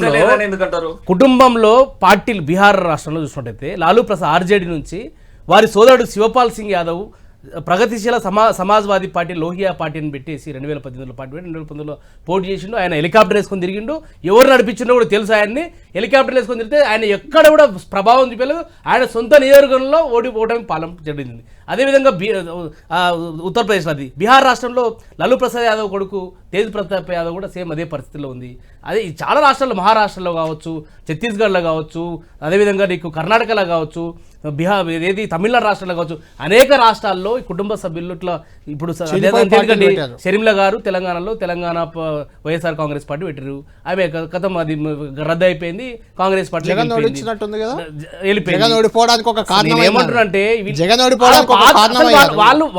F: కుటుంబంలో పార్టీలు బీహార్ రాష్ట్రంలో చూసినట్టయితే లాలూ ప్రసాద్ ఆర్జేడీ నుంచి వారి సోదరుడు శివపాల్ సింగ్ యాదవ్ ప్రగతిశీల సమాజ్వాదీ పార్టీ లోహియా పార్టీని పెట్టేసి 2018లో పార్టీ పెట్టి 2019లో పోటీ చేసిండు. ఆయన హెలికాప్టర్ వేసుకొని తిరిగిండు. ఎవరు నడిపించిండో కూడా తెలుసు. ఆయన్ని హెలికాప్టర్ వేసుకొని తిరిగితే ఆయన ఎక్కడ కూడా ప్రభావం చూపలేదు. ఆయన సొంత నియోజకవర్గంలో ఓటమి పాలన జరిగింది. అదేవిధంగా ఉత్తరప్రదేశ్ అది బీహార్ రాష్ట్రంలో లాలూ ప్రసాద్ యాదవ్ కొడుకు తేజ్ ప్రతాప్ యాదవ్ కూడా సేమ్ అదే పరిస్థితిలో ఉంది. అదే చాలా రాష్ట్రాల్లో, మహారాష్ట్రలో కావచ్చు, ఛత్తీస్గఢ్లో కావచ్చు, అదేవిధంగా నీకు కర్ణాటకలో కావచ్చు, తమిళనాడు రాష్ట్రాల్లో కావచ్చు, అనేక రాష్ట్రాల్లో ఈ కుటుంబ సభ్యులు ఇట్లా ఇప్పుడు షర్మిల గారు తెలంగాణ వైఎస్ఆర్ కాంగ్రెస్ పార్టీ పెట్టారు. ఆమె కథం అది రద్దు అయిపోయింది. కాంగ్రెస్ పార్టీ ఏమంటారంటే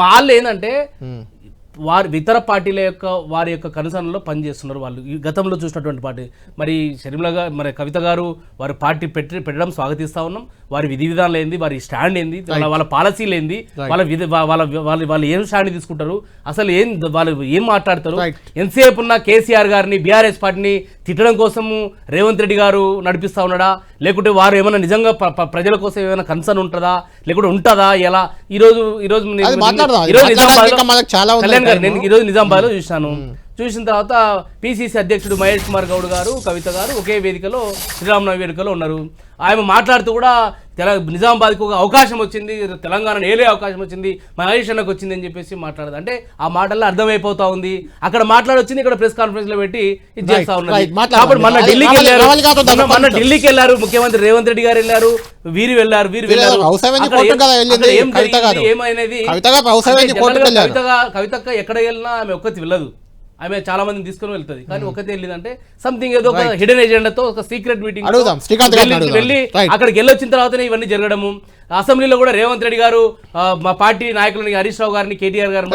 F: వాళ్ళు ఏంటంటే వారి ఇతర పార్టీల వారి యొక్క కనుసరణలో పనిచేస్తున్నారు. వాళ్ళు ఈ గతంలో చూసినటువంటి పార్టీ మరి షర్మిల గారు, మరి కవిత గారు వారి పార్టీ పెట్టడం స్వాగతిస్తా ఉన్నాం. వారి విధి విధానాలు ఏంది, వారి స్టాండ్ ఏంది, వాళ్ళ పాలసీలు ఏంది, వాళ్ళు ఏం స్టాండ్ తీసుకుంటారు, అసలు వాళ్ళు ఏం మాట్లాడతారు. ఎంతసేపు ఉన్న కేసీఆర్ గారిని బీఆర్ఎస్ పార్టీని తిట్టడం కోసము రేవంత్ రెడ్డి గారు నడిపిస్తా ఉన్నాడా, లేకుంటే వారు ఏమైనా నిజంగా ప్రజల కోసం ఏమైనా కన్సర్న్ ఉంటుందా, లేకుంటే ఉంటుందా? ఎలా ఈరోజు నిజామాబాద్లో చూసిన తర్వాత PCC అధ్యక్షుడు మహేష్ కుమార్ గౌడ్ గారు, కవిత గారు ఒకే వేదికలో శ్రీరామనవమి వేదికలో ఉన్నారు. ఆయన మాట్లాడుతూ కూడా నిజామాబాద్కి ఒక అవకాశం వచ్చింది, తెలంగాణ ఏలే అవకాశం వచ్చింది, మహేష్ అన్నకు వచ్చింది అని చెప్పేసి మాట్లాడదు. అంటే ఆ మాటల్లో అర్థమైపోతా ఉంది. అక్కడ మాట్లాడొచ్చింది, ఇక్కడ ప్రెస్ కాన్ఫరెన్స్ లో పెట్టి ఇది చేస్తా ఉన్నారు. కాబట్టి మొన్న ఢిల్లీకి వెళ్ళారు ముఖ్యమంత్రి రేవంత్ రెడ్డి గారు, వెళ్ళారు, వీరు వెళ్ళారు. ఏమైనది కవితక్క ఎక్కడ వెళ్ళినా ఆమె ఒక్కటి వెళ్ళదు. ఆమె చాలా మందిని తీసుకుని వెళ్తుంది. కానీ ఒకతే వెళ్ళిందంటే సంథింగ్ ఏదో ఒక హిడెన్ ఎజెండాతో ఒక సీక్రెట్ మీటింగ్ వెళ్ళి అక్కడికి వెళ్ళొచ్చిన తర్వాతనే ఇవన్నీ జరగడము. అసెంబ్లీలో కూడా రేవంత్ రెడ్డి గారు మా పార్టీ నాయకులని హరీష్ రావు గారిని, కేటీఆర్ గారు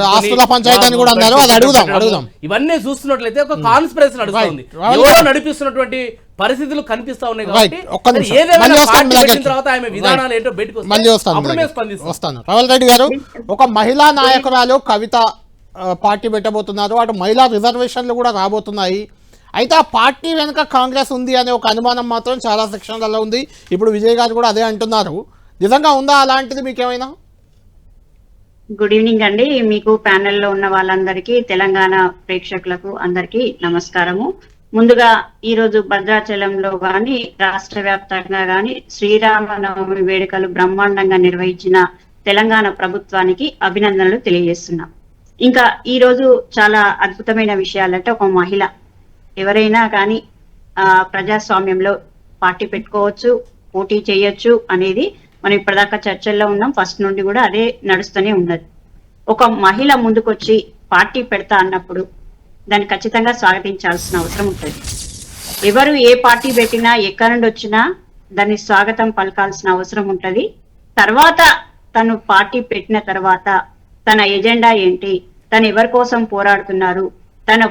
F: ఇవన్నీ చూస్తున్నట్లయితే ఒక కాన్స్పిరసీ నడుస్తుంది. ఎవరో నడిపిస్తున్నటువంటి పరిస్థితులు కనిపిస్తా ఉన్నాయి. కాబట్టి ఏదైనా తర్వాత ఆమె విధానాలు ఏంటో బయటకు
A: వస్తాను. రావల్ రెడ్డి గారు, ఒక మహిళా నాయకురాలు కవిత పార్టీ పెట్టబోతున్నారు. అటు మహిళా రిజర్వేషన్లు కూడా రాబోతున్నాయి. అయితే ఆ పార్టీ వెనుక కాంగ్రెస్ ఉంది అనే ఒక అనుమానం మాత్రం చాలా సెక్షన్లలో ఉంది. ఇప్పుడు విజయ్ గారు కూడా అదే అంటున్నారు. నిజంగా ఉందా అలాంటిది మీకేమైనా?
G: గుడ్ ఈవినింగ్ అండి. మీకు ప్యానెల్లో ఉన్న వాళ్ళందరికీ, తెలంగాణ ప్రేక్షకులకు అందరికీ నమస్కారము. ముందుగా ఈరోజు భద్రాచలంలో కానీ రాష్ట్ర వ్యాప్తంగా కానీ శ్రీరామనవమి వేడుకలు బ్రహ్మాండంగా నిర్వహించిన తెలంగాణ ప్రభుత్వానికి అభినందనలు తెలియజేస్తున్నాం. ఇంకా ఈరోజు చాలా అద్భుతమైన విషయాలంటే, ఒక మహిళ ఎవరైనా కానీ ప్రజాస్వామ్యంలో పార్టీ పెట్టుకోవచ్చు, పోటీ చేయొచ్చు అనేది మనం ఇప్పటిదాకా చర్చల్లో ఉన్నాం. ఫస్ట్ నుండి కూడా అదే నడుస్తూనే ఉన్నది. ఒక మహిళ ముందుకొచ్చి పార్టీ పెడతా అన్నప్పుడు దాన్ని ఖచ్చితంగా స్వాగతించాల్సిన అవసరం ఉంటుంది. ఎవరు ఏ పార్టీ పెట్టినా, ఎక్కడి నుండి వచ్చినా దాన్ని స్వాగతం పలకాల్సిన అవసరం ఉంటుంది. తర్వాత తను పార్టీ పెట్టిన తర్వాత తన ఎజెండా ఏంటి, తను ఎవరి కోసం పోరాడుతున్నారు, తన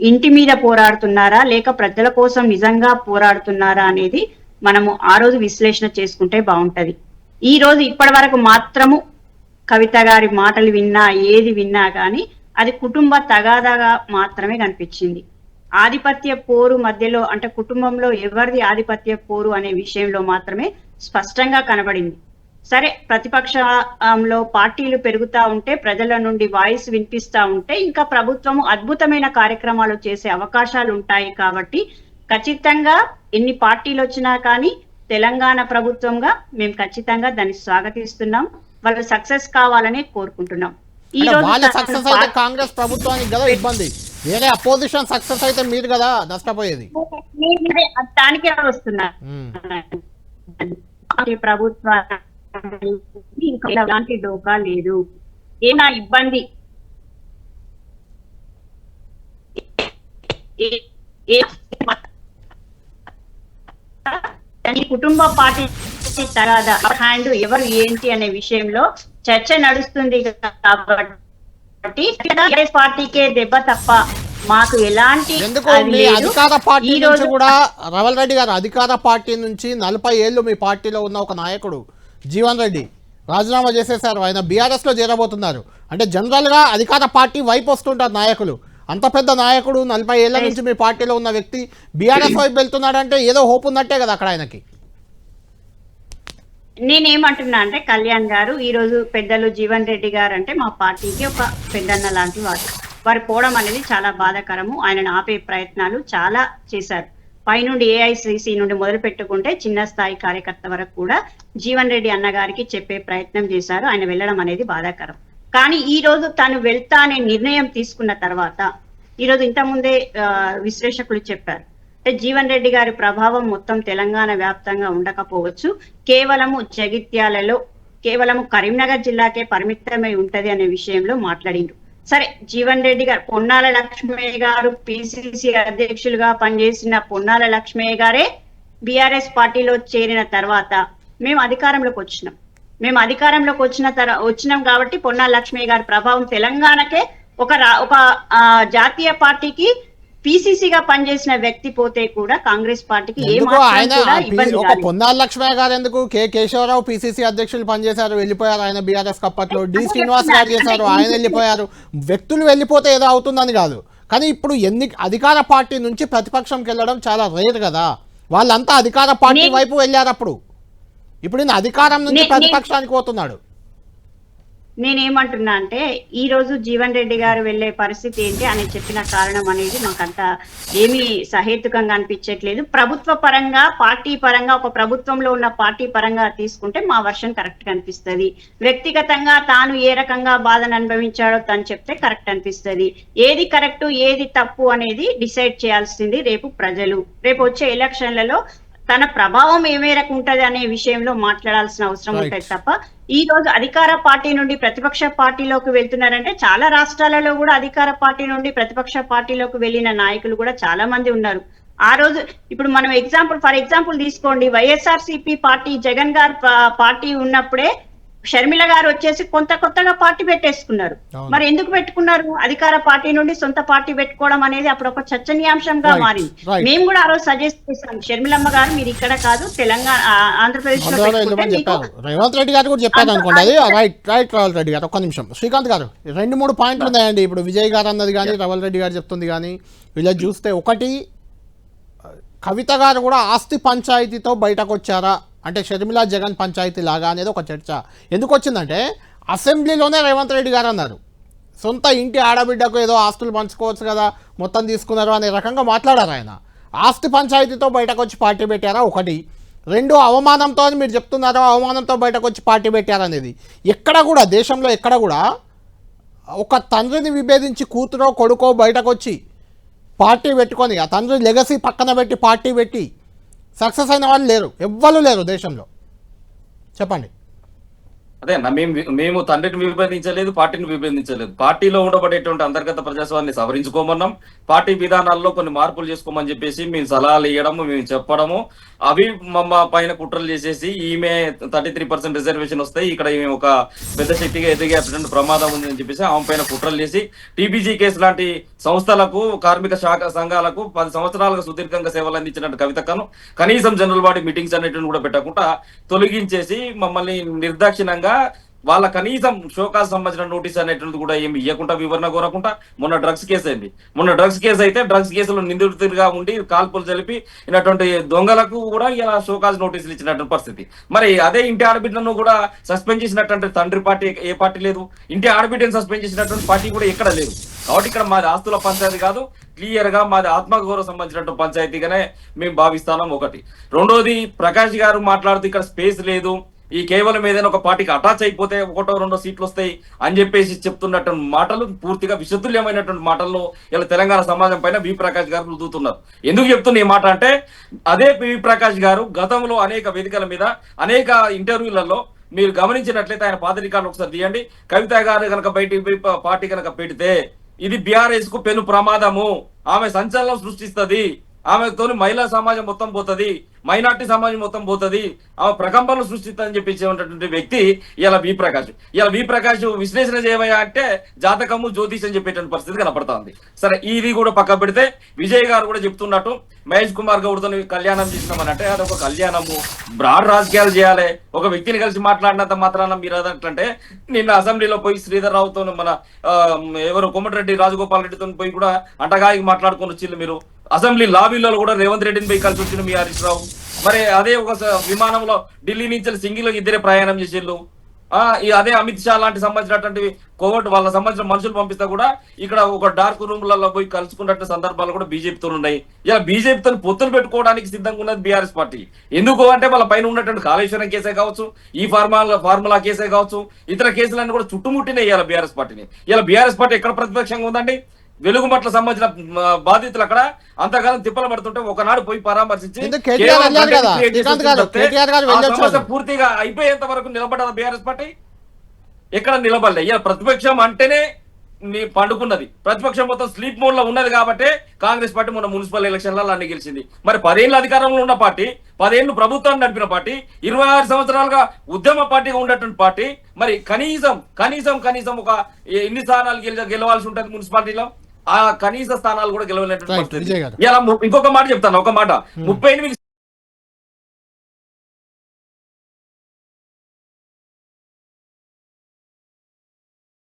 G: ఇంటి మీద పోరాడుతున్నారా లేక ప్రజల కోసం నిజంగా పోరాడుతున్నారా అనేది మనము ఆ రోజు విశ్లేషణ చేసుకుంటే బాగుంటది. ఈ రోజు ఇప్పటి వరకు మాత్రము కవిత గారి మాటలు విన్నా, ఏది విన్నా కానీ అది కుటుంబ తగాదాగా మాత్రమే కనిపించింది. ఆధిపత్య పోరు మధ్యలో, అంటే కుటుంబంలో ఎవరిది ఆధిపత్య పోరు అనే విషయంలో మాత్రమే స్పష్టంగా కనబడింది. సరే, ప్రతిపక్షంలో పార్టీలు పెరుగుతా ఉంటే, ప్రజల నుండి వాయిస్ వినిపిస్తా ఉంటే ఇంకా ప్రభుత్వము అద్భుతమైన కార్యక్రమాలు చేసే అవకాశాలు ఉంటాయి. కాబట్టి ఖచ్చితంగా ఎన్ని పార్టీలు వచ్చినా కానీ తెలంగాణ ప్రభుత్వంగా మేము ఖచ్చితంగా దాన్ని స్వాగతిస్తున్నాం. వాళ్ళు సక్సెస్ కావాలని కోరుకుంటున్నాం. ఈ రోజు
A: కాంగ్రెస్ ప్రభుత్వానికి కదా ఇబ్బంది, వేరే అపోజిషన్ సక్సెస్ అయితే మీరు కదా నష్టపోయేది.
G: దానికే వస్తున్నా ప్రభుత్వ ఎలాంటి డోకా లేదు. ఏమైనా ఇబ్బంది ఈ కుటుంబ పార్టీ తర్వాత హ్యాండ్ ఎవరు ఏంటి అనే విషయంలో చర్చ నడుస్తుంది కాబట్టి టీఆర్ఎస్ పార్టీకే దెబ్బ తప్ప మాకు ఎలాంటి
A: ఎందుకు
G: అది
A: మీ
G: లేదు.
A: అధికార పార్టీ
G: ఈ
A: నుంచి
G: రోజు
A: కూడా రవల్ రెడ్డి గారు అధికార పార్టీ నుంచి 40 ఏళ్ళు మీ పార్టీలో ఉన్న ఒక నాయకుడు జీవన్ రెడ్డి రాజీనామా చేసేశారు. ఆయన బీఆర్ఎస్ లో చేరబోతున్నారు. అంటే జనరల్ గా అధికార పార్టీ వైపు వస్తుంటారు నాయకులు. అంత పెద్ద నాయకుడు 40 ఏళ్ల నుంచి మీ పార్టీలో ఉన్న వ్యక్తి బీఆర్ఎస్ వైపు వెళ్తున్నాడంటే ఏదో హోప్ ఉన్నట్టే కదా అక్కడ ఆయనకి.
G: నేనేమంటున్నా అంటే కళ్యాణ్ గారు ఈ రోజు పెద్దలు జీవన్ రెడ్డి గారు అంటే మా పార్టీకి ఒక పెద్దన్న లాంటి వారు పోవడం అనేది చాలా బాధాకరము. ఆయనను ఆపే ప్రయత్నాలు చాలా చేశారు. పైనుండి ఏఐసిసి నుండి మొదలు పెట్టుకుంటే చిన్న స్థాయి కార్యకర్త వరకు కూడా జీవన్ రెడ్డి అన్న గారికి చెప్పే ప్రయత్నం చేశారు. ఆయన వెళ్ళడం అనేది బాధాకరం. కానీ ఈ రోజు తను వెళ్తా అనే నిర్ణయం తీసుకున్న తర్వాత ఈ రోజు ఇంతకుముందే విశ్లేషకులు చెప్పారు అంటే జీవన్ రెడ్డి గారి ప్రభావం మొత్తం తెలంగాణ వ్యాప్తంగా ఉండకపోవచ్చు, కేవలము జగిత్యాలలో కేవలము కరీంనగర్ జిల్లాకే పరిమితమై ఉంటది అనే విషయంలో మాట్లాడిండ్రు. సరే, జీవన్ రెడ్డి గారు పొన్నాల లక్ష్మయ్య గారు పిసిసి అధ్యక్షులుగా పనిచేసిన పొన్నాల లక్ష్మయ్య గారే బీఆర్ఎస్ పార్టీలో చేరిన తర్వాత మేము అధికారంలోకి వచ్చినాం కాబట్టి పొన్నాల లక్ష్మయ్య గారి ప్రభావం తెలంగాణకే ఒక జాతీయ పార్టీకి పిసిసిగా పనిచేసిన వ్యక్తి పోతే కూడా కాంగ్రెస్ పార్టీకి
A: ఒక పొన్నాల లక్ష్మయ్య గారు ఎందుకు కేశవరావు పిసిసి అధ్యక్షులు పనిచేశారు, వెళ్ళిపోయారు ఆయన బీఆర్ఎస్ అప్పట్లో. డి శ్రీనివాస్ గారు చేశారు, ఆయన వెళ్ళిపోయారు. వ్యక్తులు వెళ్ళిపోతే ఏదో అవుతుందని కాదు, కానీ ఇప్పుడు అధికార పార్టీ నుంచి ప్రతిపక్షంకి వెళ్ళడం చాలా రేర్ కదా. వాళ్ళంతా అధికార పార్టీ వైపు వెళ్ళారు. ఇప్పుడు ఈయన అధికారం నుంచి ప్రతిపక్షానికి పోతున్నాడు.
G: నేనేమంటున్నా అంటే ఈ రోజు జీవన్ రెడ్డి గారు వెళ్లే పరిస్థితి ఏంటి అని చెప్పిన కారణం అనేది మాకంత ఏమీ సహేతుకంగా అనిపించట్లేదు. ప్రభుత్వ పరంగా పార్టీ పరంగా ఒక ప్రభుత్వంలో ఉన్న పార్టీ పరంగా తీసుకుంటే మా వర్షన్ కరెక్ట్ గా అనిపిస్తుంది. వ్యక్తిగతంగా తాను ఏ రకంగా బాధను అనుభవించాడో తను చెప్తే కరెక్ట్ అనిపిస్తుంది. ఏది కరెక్ట్ ఏది తప్పు అనేది డిసైడ్ చేయాల్సింది రేపు ప్రజలు. రేపు వచ్చే ఎలక్షన్లలో తన ప్రభావం ఏ మేరకు ఉంటది అనే విషయంలో మాట్లాడాల్సిన అవసరం ఉంటుంది తప్ప ఈ రోజు అధికార పార్టీ నుండి ప్రతిపక్ష పార్టీలోకి వెళ్తున్నారంటే చాలా రాష్ట్రాలలో కూడా అధికార పార్టీ నుండి ప్రతిపక్ష పార్టీలోకి వెళ్ళిన నాయకులు కూడా చాలా మంది ఉన్నారు. ఆ రోజు ఇప్పుడు మనం ఫర్ ఎగ్జాంపుల్ తీసుకోండి, వైఎస్ఆర్సీపీ పార్టీ జగన్ గారు పార్టీ ఉన్నప్పుడే షర్మిల గారు వచ్చేసి కొత్తగా పార్టీ పెట్టేసుకున్నారు. మరి ఎందుకు పెట్టుకున్నారు? అధికార పార్టీ నుండి సొంత పార్టీ పెట్టుకోవడం అనేది అప్పుడు ఒక చర్చనీయాంశంగా మారింది. మేము కూడా ఆ రోజు సజెస్ట్ చేశాం, షర్మిలమ్మ గారు మీరు ఇక్కడ కాదు తెలంగాణ ఆంధ్రప్రదేశ్ లో
A: రేవంత్ రెడ్డి గారు కూడా చెప్పారు అనుకోండి. అది రైట్ రవల్ రెడ్డి గారు. ఒక్క నిమిషం శ్రీకాంత్ గారు, 2-3 పాయింట్లు ఉన్నాయండి. ఇప్పుడు విజయ్ గారు అన్నది కానీ రవల్ రెడ్డి గారు చెప్తుంది కానీ వీళ్ళకి చూస్తే, ఒకటి కవిత గారు కూడా ఆస్తి పంచాయతీతో బయటకు వచ్చారా అంటే షర్మిల జగన్ పంచాయతీ లాగా అనేది ఒక చర్చ ఎందుకు వచ్చిందంటే, అసెంబ్లీలోనే రేవంత్ రెడ్డి గారు అన్నారు సొంత ఇంటి ఆడబిడ్డకు ఏదో ఆస్తులు పంచుకోవచ్చు కదా మొత్తం తీసుకున్నారు అనే రకంగా మాట్లాడారు ఆయన. ఆస్తి పంచాయతీతో బయటకు వచ్చి పార్టీ పెట్టారా ఒకటి. 2, అవమానంతో మీరు చెప్తున్నారు, అవమానంతో బయటకు వచ్చి పార్టీ పెట్టారనేది ఎక్కడ కూడా దేశంలో ఎక్కడ కూడా ఒక తండ్రిని విభేదించి కూతురో కొడుకో బయటకు వచ్చి పార్టీ పెట్టుకొని ఆ తండ్రి లెగసీ పక్కన పెట్టి పార్టీ పెట్టి సక్సెస్ అయిన వాళ్ళు లేరు, ఎవ్వరు లేరు దేశంలో. చెప్పండి.
E: అదే మేము తండ్రిని విభేదించలేదు, పార్టీని విభేదించలేదు. పార్టీలో ఉండబడేటువంటి అంతర్గత ప్రజాస్వామ్యాన్ని సవరించుకోమన్నాం, పార్టీ విధానాల్లో కొన్ని మార్పులు చేసుకోమని చెప్పేసి మేము సలహాలు ఇవ్వడము, మేము చెప్పడము, అవి మా పైన కుట్రలు చేసేసి ఈమె 33% రిజర్వేషన్ వస్తాయి, ఇక్కడ ఈమె ఒక పెద్ద శక్తిగా ఎదిగేటువంటి ప్రమాదం ఉందని చెప్పేసి ఆమె పైన కుట్రలు చేసి టీబీజీ కేసు లాంటి సంస్థలకు, కార్మిక శాఖ సంఘాలకు 10 సంవత్సరాలుగా సుదీర్ఘంగా సేవలు అందించినట్టు కవితకను కనీసం జనరల్ బాడీ మీటింగ్స్ అనేటువంటి కూడా పెట్టకుండా తొలగించేసి మమ్మల్ని నిర్దాక్షిణంగా వాళ్ళ కనీసం షోకాజ్ సంబంధించిన నోటీస్ అనేటువంటిది కూడా ఏమి ఇవ్వకుండా, వివరణ కోరకుండా మొన్న డ్రగ్స్ కేసు అయింది. మొన్న డ్రగ్స్ కేసు అయితే డ్రగ్స్ కేసులో నిందితుడిగా ఉండి కాల్పులు జరిపి ఇటువంటి దొంగలకు కూడా ఇలా షోకాజ్ నోటీసులు ఇచ్చినటువంటి పరిస్థితి. మరి అదే ఇంటి ఆడబిడ్డను కూడా సస్పెండ్ చేసినటువంటి తండ్రి పార్టీ ఏ పార్టీ లేదు, ఇంటి ఆడబిడ్డను సస్పెండ్ చేసినటువంటి పార్టీ కూడా ఎక్కడ లేదు. కాబట్టి ఇక్కడ మాది ఆస్తుల పంచాయతీ కాదు, క్లియర్ గా మాది ఆత్మగౌరవ సంబంధించినటువంటి పంచాయతీగానే మేము భావిస్తాం. ఒకటి. రెండోది, ప్రకాష్ గారు మాట్లాడుతూ ఇక్కడ స్పేస్ లేదు, ఈ కేవలం ఏదైనా ఒక పార్టీకి అటాచ్ అయిపోతే 1-2 సీట్లు వస్తాయి అని చెప్పేసి చెప్తున్నటువంటి మాటలు పూర్తిగా విషతుల్యమైనటువంటి మాటలను ఇలా తెలంగాణ సమాజం పైన వి ప్రకాష్ గారు రుద్దుతున్నారు. ఎందుకు చెప్తున్న ఈ మాట అంటే, అదే వి ప్రకాష్ గారు గతంలో అనేక వేదికల మీద అనేక ఇంటర్వ్యూలలో మీరు గమనించినట్లయితే ఆయన పాత రికార్డు ఒకసారి తీయండి. కవిత గారు కనుక బయటికి పార్టీ కనుక పెడితే ఇది బీఆర్ఎస్ కు పెను ప్రమాదము, ఆమె సంచలనం సృష్టిస్తుంది, ఆమెతో మహిళా సమాజం మొత్తం పోతుంది, మైనార్టీ సమాజం మొత్తం పోతుంది, ఆమె ప్రకంపనలు సృష్టిస్తుందని చెప్పేటువంటి వ్యక్తి ఇలా వి ప్రకాష్. ఇలా వి ప్రకాష్ విశ్లేషణ చేయవయ్యా అంటే జాతకము జ్యోతిష్ అని చెప్పేటువంటి పరిస్థితి కనపడుతుంది. సరే, ఇది కూడా పక్క పెడితే విజయ్ గారు కూడా చెప్తున్నట్టు మహేష్ కుమార్ గౌడ్తో కళ్యాణం చేసినామని అంటే అది ఒక కళ్యాణము, బ్రాడ్ రాజకీయాలు చేయాలి. ఒక వ్యక్తిని కలిసి మాట్లాడినంత మాత్రాన మీరు అదంటే నిన్న అసెంబ్లీలో పోయి శ్రీధర్ రావుతో మన ఎవరు కోమటిరెడ్డి రాజగోపాల్ రెడ్డితో పోయి కూడా అంటగాగి మాట్లాడుకొని వచ్చింది. మీరు అసెంబ్లీ లాబీలలో కూడా రేవంత్ రెడ్డిని పోయి కలిసి వచ్చిన మీ హరీష్ రావు. మరి అదే ఒక విమానంలో ఢిల్లీ నుంచి సింగిల్ ఇద్దరే ప్రయాణం చేసేళ్ళు. అదే అమిత్ షా లాంటి సంబంధించినటువంటి కోవట్ వాళ్ళ సంబంధించిన మనుషులు పంపిస్తే కూడా ఇక్కడ ఒక డార్క్ రూమ్లలో పోయి కలుసుకున్నట్టు సందర్భాలు కూడా బీజేపీతో ఉన్నాయి. ఇలా బీజేపీతో పొత్తులు పెట్టుకోవడానికి సిద్ధంగా ఉన్నది బీఆర్ఎస్ పార్టీ. ఎందుకు అంటే వాళ్ళ పైన ఉన్నటువంటి కాళేశ్వరం కేసే కావచ్చు, ఈ ఫార్ములా కేసే కావచ్చు, ఇతర కేసులన్నీ కూడా చుట్టుముట్టినాయి ఇలా బీఆర్ఎస్ పార్టీని. ఇలా బీఆర్ఎస్ పార్టీ ఎక్కడ ప్రతిపక్షంగా ఉందండి? వెలుగుమట్ల సంబంధించిన బాధితులు అక్కడ అంతకాలం తిప్పలు పడుతుంటే ఒకనాడు పోయి పరామర్శించి పూర్తిగా అయిపోయేంత వరకు నిలబడ్డ బీఆర్ఎస్ పార్టీ ఎక్కడ నిలబడలే. ఇలా ప్రతిపక్షం అంటేనే పండుకున్నది, ప్రతిపక్షం మొత్తం స్లీప్ మోడ్ లో ఉన్నది కాబట్టి కాంగ్రెస్ పార్టీ మొన్న మున్సిపల్ ఎలక్షన్లలో అన్ని గెలిచింది. మరి 10 ఏళ్ళు అధికారంలో ఉన్న పార్టీ, 10 ఏళ్ళు ప్రభుత్వాన్ని నడిపిన పార్టీ, 26 సంవత్సరాలుగా ఉద్యమ పార్టీగా ఉన్నటువంటి పార్టీ మరి కనీసం ఒక ఎన్ని స్థానాలు గెలవాల్సి ఉంటుంది మున్సిపాలిటీలో? ఆ కనీస స్థానాలు కూడా గెలవలేనటువంటి పరిస్థితి. ఇలా ఇంకొక మాట చెప్తాను, ఒక మాట 38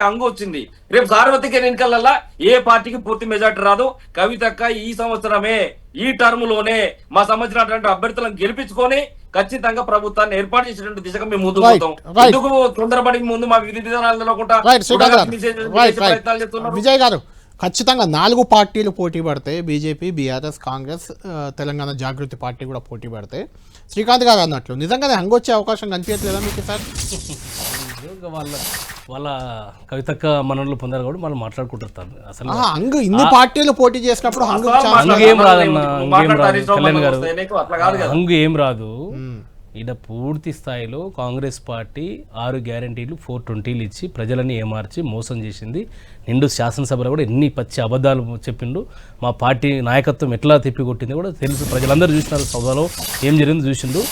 E: అంగు వచ్చింది. రేపు సార్వత్రిక ఎన్నికలలో ఏ పార్టీకి పూర్తి మెజార్టీ రాదు. కవితక్క ఈ సంవత్సరమే, ఈ టర్మ్ లోనే మా సంబంధించినటువంటి అభ్యర్థులను గెలిపించుకొని ఖచ్చితంగా ప్రభుత్వాన్ని ఏర్పాటు చేసినటువంటి దిశగా మేము ముందుకు పోతాం. ఎందుకు తొందరపడి ముందు మా విధి విధానాలు తెలవకుండా ప్రయత్నాలు చేస్తున్నారు?
A: విజయ్ గారు, ఖచ్చితంగా 4 పార్టీలు పోటీ పడితే, బీజేపీ, బీఆర్ఎస్, కాంగ్రెస్, తెలంగాణ జాగృతి పార్టీ కూడా పోటీ పడితే, శ్రీకాంత్ గారు అన్నట్లు నిజంగానే హంగొచ్చే అవకాశం కనిపించట్లేదా మీకు సార్?
F: వాళ్ళ కవితక్క మనలో పొందారు కూడా మనం మాట్లాడుకుంటారు. అసలు
A: హంగు ఇన్ని పార్టీలు పోటీ చేసినప్పుడు హంగు
F: ఏం రాదన్న, కళ్యాణ్ గారు, హంగు ఏం రాదు. ఈడ పూర్తి స్థాయిలో కాంగ్రెస్ పార్టీ 6 గ్యారంటీలు 420లు ఇచ్చి ప్రజలని ఏమార్చి మోసం చేసింది. నిండు శాసనసభలో కూడా ఎన్ని పచ్చి అబద్ధాలు చెప్పిండు. మా పార్టీ నాయకత్వం ఎట్లా తిప్పికొట్టింది కూడా తెలుసు, ప్రజలందరూ చూసినారు. సభలో ఏం జరిగిందో చూసిండు.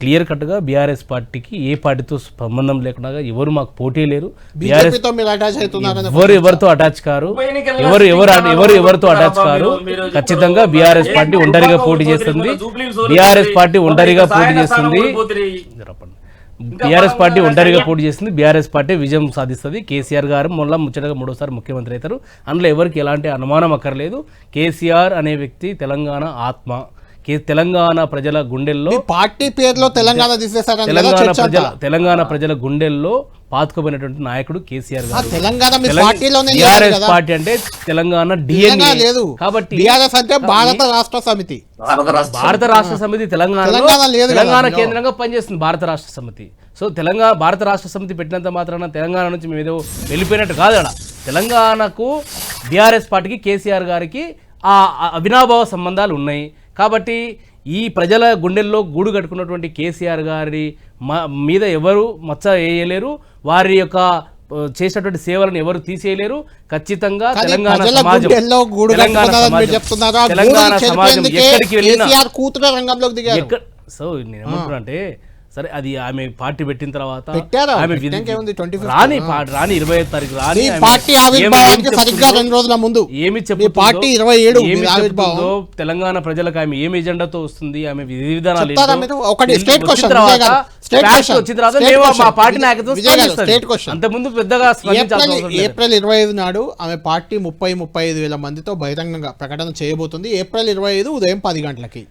F: క్లియర్ కట్గా బీఆర్ఎస్ పార్టీకి ఏ పార్టీతో సంబంధం లేకుండా ఎవరు మాకు పోటీ లేరు. ఎవరితో అటాచ్ కారు, ఎవరితో అటాచ్ కారు. ఖచ్చితంగా బీఆర్ఎస్ పార్టీ ఒంటరిగా పోటీ చేస్తుంది. బీఆర్ఎస్ పార్టీ ఒంటరిగా పోటీ చేస్తుంది. బీఆర్ఎస్ పార్టీ విజయం సాధిస్తుంది. కేసీఆర్ గారు మొన్న ముచ్చటగా 3వ సారి ముఖ్యమంత్రి అవుతారు. అందులో ఎవరికి ఎలాంటి అనుమానం అక్కర్లేదు. కేసీఆర్ అనే వ్యక్తి తెలంగాణ ఆత్మ. తెలంగాణ ప్రజల గుండెల్లో,
A: పార్టీ పేరులో తెలంగాణ
F: తెలంగాణ ప్రజల గుండెల్లో పాతుకుపోయినటువంటి నాయకుడు కేసీఆర్ గారు.
A: బీఆర్ఎస్
F: పార్టీ అంటే తెలంగాణ డిఎన్ఏ లేదు. కాబట్టి
A: భారత రాష్ట్ర సమితి
F: తెలంగాణ కేంద్రంగా పనిచేస్తుంది భారత రాష్ట్ర సమితి. సో భారత రాష్ట్ర సమితి పెట్టినంత మాత్రాన తెలంగాణ నుంచి మేము ఏదో వెళ్ళిపోయినట్టు కాదు. అక్కడ తెలంగాణకు బీఆర్ఎస్ పార్టీకి కేసీఆర్ గారికి ఆ అవినాభావ సంబంధాలు ఉన్నాయి. కాబట్టి ఈ ప్రజల గుండెల్లో గూడు కట్టుకున్నటువంటి కేసీఆర్ గారి మీద ఎవరు మచ్చ వేయలేరు. వారి యొక్క చేసినటువంటి సేవలను ఎవరు తీసేయలేరు. ఖచ్చితంగా తెలంగాణ సమాజం ఎక్కడికి వెళ్ళినా సో నేను ఏమంటున్నా అంటే, సరే అది ఆమె పార్టీ పెట్టిన తర్వాత ఆమె రాని 25వ తారీఖు రాని ఏమి చెప్తుందో తెలంగాణ ప్రజలకు ఆమె ఏమి ఎజెండాతో వస్తుంది, ఆమె విధి విధానాలు వచ్చిన తర్వాత మా పార్టీ నాయకత్వం అంతకుముందు పెద్దగా
A: ఏప్రిల్ 25 నాడు ఆమె పార్టీ 30-35 వేల మందితో బహిరంగంగా ప్రకటన చేయబోతుంది. ఏప్రిల్ 25 ఉదయం 10 గంటలకి.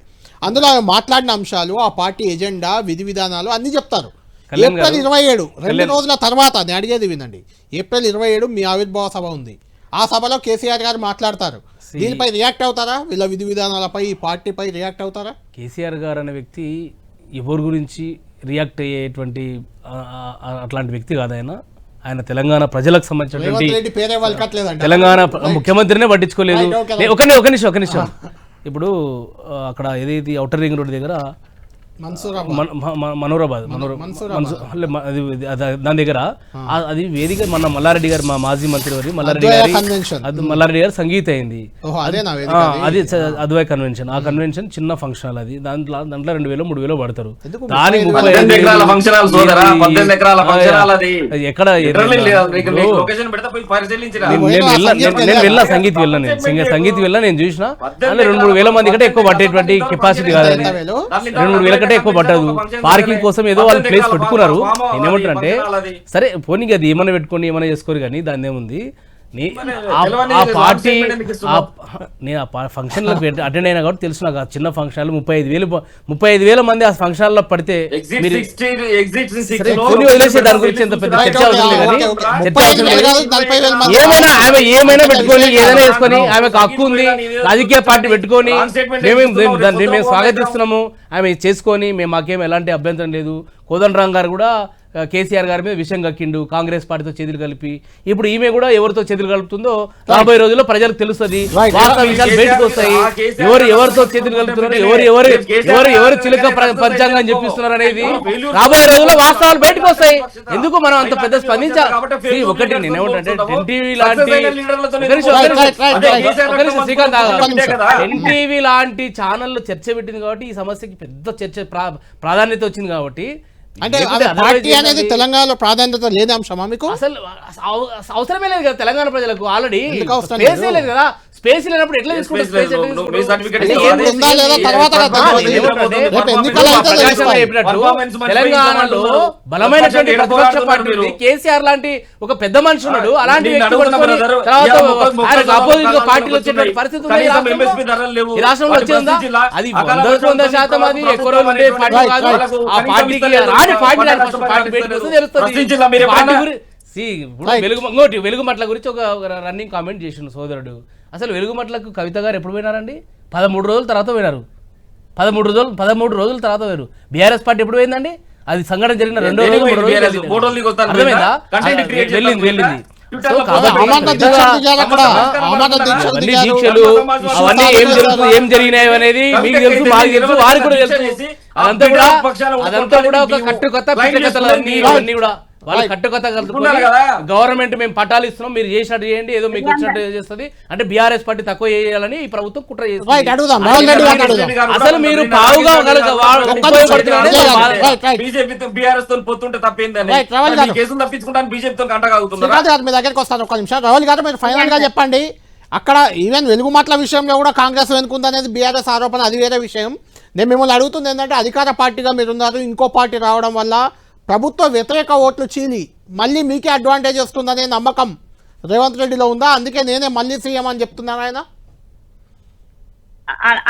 A: అందులో ఆమె మాట్లాడిన అంశాలు, ఆ పార్టీ ఎజెండా, విధి విధానాలు అన్ని చెప్తారు. ఏప్రిల్ 27 2 రోజుల తర్వాత నేను అడిగేది వినండి. ఏప్రిల్ 27 మీ ఆవిర్భావ సభ ఉంది. ఆ సభలో కేసీఆర్ గారు మాట్లాడతారు. దీనిపై రియాక్ట్ అవుతారా? వీళ్ళ విధి విధానాలపై, ఈ పార్టీపై రియాక్ట్ అవుతారా?
F: కేసీఆర్ గారు అనే వ్యక్తి ఎవరి గురించి రియాక్ట్ అయ్యేటువంటి అట్లాంటి వ్యక్తి కాదు. ఆయన తెలంగాణ ప్రజలకు సంబంధించినటువంటి తెలంగాణ ముఖ్యమంత్రినే పట్టించుకోలేదు. ఒక నిమిషం ఇప్పుడు అక్కడ ఏదైతే ఔటర్ రింగ్ రోడ్ దగ్గర మనోరాబాద్ దాని దగ్గర అది వేదిక మన మల్లారెడ్డి గారు, మా మాజీ మంత్రి వారి మల్లారెడ్డి గారు సంగీత అయింది. అది అద్వై కన్వెన్షన్. ఆ కన్వెన్షన్ చిన్న ఫంక్షన్ హాల్ అది. దాంట్లో 2,000-3,000 పడతారు. దానికి ఎక్కడ నేను వెళ్ళా సంగీత్ వెళ్ళా నేను చూసిన 2,000-3,000 మంది కంటే ఎక్కువ పట్టేటువంటి కెపాసిటీ కాదు అది. 2,000-3,000 కంటే ఎక్కువ పట్టదు. పార్కింగ్ కోసం ఏదో వాళ్ళు ప్లేస్ పెట్టుకున్నారు. నేనేమంటానంటే సరే పోనీ అది ఏమైనా పెట్టుకొని ఏమైనా చేసుకోరు కానీ దాని ఏముంది. ఆ పార్టీ నేను ఆ ఫంక్షన్లకు అటెండ్ అయినా కాబట్టి తెలుసు నాకు. ఆ చిన్న ఫంక్షన్ 35,000 మంది ఆ ఫంక్షన్ లో పడితే వదిలేసే దాని గురించి ఎంత పెద్ద చర్చ అవసరం లేదు. ఆమె ఏమైనా పెట్టుకొని ఏదైనా వేసుకొని ఆమెకు హక్కు ఉంది. రాజకీయ పార్టీ పెట్టుకొని మేము స్వాగతిస్తున్నాము. ఆమె చేసుకొని మాకేం ఎలాంటి అభ్యంతరం లేదు. కోదండరాం గారు కూడా కేసీఆర్ గారి మీద విషయం కక్కిండు, కాంగ్రెస్ పార్టీతో చేతులు కలిపి. ఇప్పుడు ఈమె కూడా ఎవరితో చేతులు కలుపుతుందో రాబోయే రోజుల్లో ప్రజలకు తెలుస్తుంది. వాస్తవ విషయాలు బయటకు వస్తాయి. ఎవరితో చేతులు కలుపుతున్నారు, ఎవరు చిలుక పంచాంగం చెప్పిస్తున్నారు అనేది రాబోయే రోజుల్లో వాస్తవాలు బయటకు వస్తాయి. ఎందుకు మనం అంత పెద్ద స్పందించాలి? ఒకటి నేనేమంటే ఎన్టీవీ లాంటి ఛానళ్ళు చర్చ పెట్టింది కాబట్టి ఈ సమస్యకి పెద్ద చర్చ ప్రాధాన్యత వచ్చింది. కాబట్టి
A: అంటే పార్టీ అనేది తెలంగాణలో ప్రాధాన్యత లేని అంశమా మీకు?
F: అసలు అవసరమే లేదు కదా తెలంగాణ ప్రజలకు. ఆల్రెడీ స్పేస్ లేదు కదా. స్పేస్ లేనప్పుడు ఎట్లా తీసుకుంటారు? తెలంగాణలో బలమైనటువంటి ప్రతిపక్ష పార్టీ ఉంది. కేసీఆర్ లాంటి ఒక పెద్ద మనిషి ఉన్నాడు. అలాంటి అపోజిట్ గా పార్టీలు వచ్చేటువంటి పరిస్థితి ఈ రాష్ట్రంలో వచ్చిందా? అది 100% అది ఎక్కువ రోజులు ఉండే పార్టీ కాదు. ఆ పార్టీకి వెలుగుమట్ల గురించి ఒక రన్నింగ్ కామెంట్ చేసిండు సోదరుడు. అసలు వెలుగుమట్లకు కవిత గారు ఎప్పుడు పోయినారండి? 13 రోజుల తర్వాత పోయినారు. 13 రోజుల తర్వాత పోయారు. బీఆర్ఎస్ పార్టీ ఎప్పుడు పోయిందండి? అది సంఘటన జరిగిన 2 రోజులు 3 రోజులు అర్థమైందా? వెళ్ళింది. దీక్షలు అవన్నీ ఏం జరిగినాయి అనేది మీకు తెలుసు, మాకు తెలుసు, వారికి కూడా తెలుసు. అదంతా కూడా ఒక కట్టుకొత్త పిట్టకథలు అన్ని కూడా వాళ్ళు కట్టుకొత్త గవర్నమెంట్ మేము పట్టాలు ఇస్తున్నాం, మీరు చేసినట్టు చేయండి, ఏదో మీకు వచ్చినట్టు చేస్తుంది అంటే బీఆర్ఎస్ పార్టీ తక్కువ చేయాలని ఈ ప్రభుత్వం కుట్ర చేస్తుంది. అసలు మీరు పావుగా
A: మీ దగ్గరికి వస్తాను. ఒక్క నిమిషం రాహుల్ గారు, మీరు ఫైనల్ గా చెప్పండి. అక్కడ ఈవెన్ వెలుగుమట్ల విషయంలో కూడా కాంగ్రెస్ వెనుకుందనేది బీఆర్ఎస్ ఆరోపణ, అది వేరే విషయం. నేను మిమ్మల్ని అడుగుతుంది ఏంటంటే అధికార పార్టీగా మీరున్నారు, ఇంకో పార్టీ రావడం వల్ల ప్రభుత్వ వ్యతిరేక ఓట్లు చీలి మళ్ళీ మీకే అడ్వాంటేజ్ వస్తుందనే నమ్మకం రేవంత్ రెడ్డిలో ఉందా? అందుకే నేనే మళ్ళీ సీఎం అని చెప్తున్నాను ఆయన.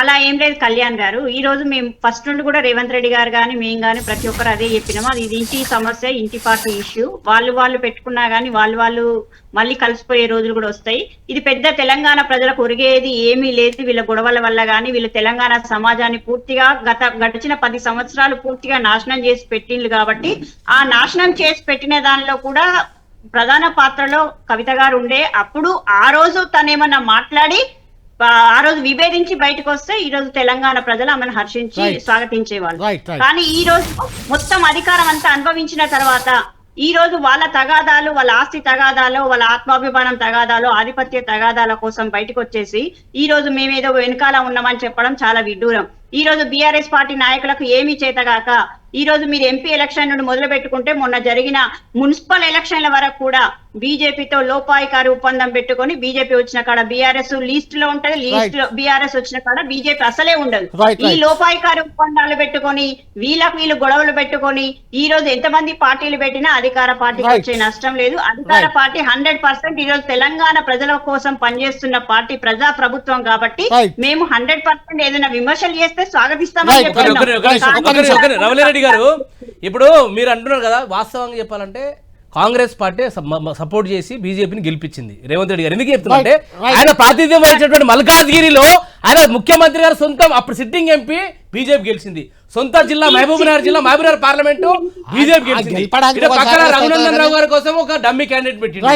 G: అలా ఏం లేదు కళ్యాణ్ గారు. ఈ రోజు మేము ఫస్ట్ నుండి కూడా రేవంత్ రెడ్డి గారు కానీ మేము కానీ ప్రతి ఒక్కరు అదే చెప్పినాము. అది ఇంటి సమస్య, ఇంటి పార్టీ ఇష్యూ. వాళ్ళు పెట్టుకున్నా కానీ వాళ్ళు మళ్ళీ కలిసిపోయే రోజులు కూడా వస్తాయి. ఇది పెద్ద తెలంగాణ ప్రజలకు ఒరిగేది ఏమీ లేదు. వీళ్ళ గొడవల వల్ల కానీ వీళ్ళు తెలంగాణ సమాజాన్ని పూర్తిగా గడిచిన 10 సంవత్సరాలు పూర్తిగా నాశనం చేసి పెట్టిండ్రు. కాబట్టి ఆ నాశనం చేసి పెట్టిన దానిలో కూడా ప్రధాన పాత్రలో కవిత గారు ఉండే. అప్పుడు ఆ రోజు తనేమన్నా మాట్లాడి ఆ రోజు విభేదించి బయటకు వస్తే ఈ రోజు తెలంగాణ ప్రజలు ఆమెను హర్షించి స్వాగతించేవాళ్ళు. కానీ ఈ రోజు మొత్తం అధికారం అంతా అనుభవించిన తర్వాత ఈ రోజు వాళ్ళ తగాదాలు, వాళ్ళ ఆస్తి తగాదాలు, వాళ్ళ ఆత్మాభిమానం తగాదాలు, ఆధిపత్య తగాదాల కోసం బయటకు వచ్చేసి ఈ రోజు మేమేదో వెనకాల ఉన్నామని చెప్పడం చాలా విడ్డూరం. ఈ రోజు బీఆర్ఎస్ పార్టీ నాయకులకు ఏమీ చేతగాక ఈ రోజు మీరు ఎంపీ ఎలక్షన్ నుండి మొదలు పెట్టుకుంటే మొన్న జరిగిన మున్సిపల్ ఎలక్షన్ల వరకు కూడా బీజేపీతో లోపాయికారి ఒప్పందం పెట్టుకొని బీజేపీ వచ్చిన కాడ బీఆర్ఎస్ లీస్ట్ లో ఉంటది, లీస్ట్ లో బీఆర్ఎస్ వచ్చిన కాడ బీజేపీ అసలే ఉండదు. ఈ లోపాయికారి ఒప్పందాలు పెట్టుకొని వీళ్ళు గొడవలు పెట్టుకొని ఈ రోజు ఎంతమంది పార్టీలు పెట్టినా అధికార పార్టీకి వచ్చే నష్టం లేదు. అధికార పార్టీ 100% ఈ రోజు తెలంగాణ ప్రజల కోసం పనిచేస్తున్న పార్టీ ప్రజా ప్రభుత్వం. కాబట్టి మేము 100% ఏదైనా విమర్శలు చేస్తే స్వాగతిస్తామని
F: రవళిరెడ్డి గారు. ఇప్పుడు మీరు అంటున్నారు కదా, వాస్తవంగా చెప్పాలంటే కాంగ్రెస్ పార్టీ సపోర్ట్ చేసి బీజేపీని గెలిపించింది రేవంత్ రెడ్డి గారు. ఎందుకు చెప్తున్నారంటే ఆయన ప్రాతినిధ్యం వహించినటువంటి మల్కాజ్గిరిలో ఆయన ముఖ్యమంత్రి గారు సొంతం అప్పుడు సిట్టింగ్ ఎంపీ బీజేపీ గెలిచింది. సొంత జిల్లా మహబూబ్నగర్ జిల్లా మహబూబ్నగర్ పార్లమెంటు బీజేపీ గెలిచింది. పక్కన రఘునందన్ రావు గారి కోసం ఒక డమ్మీ క్యాండిడేట్ పెట్టిండు,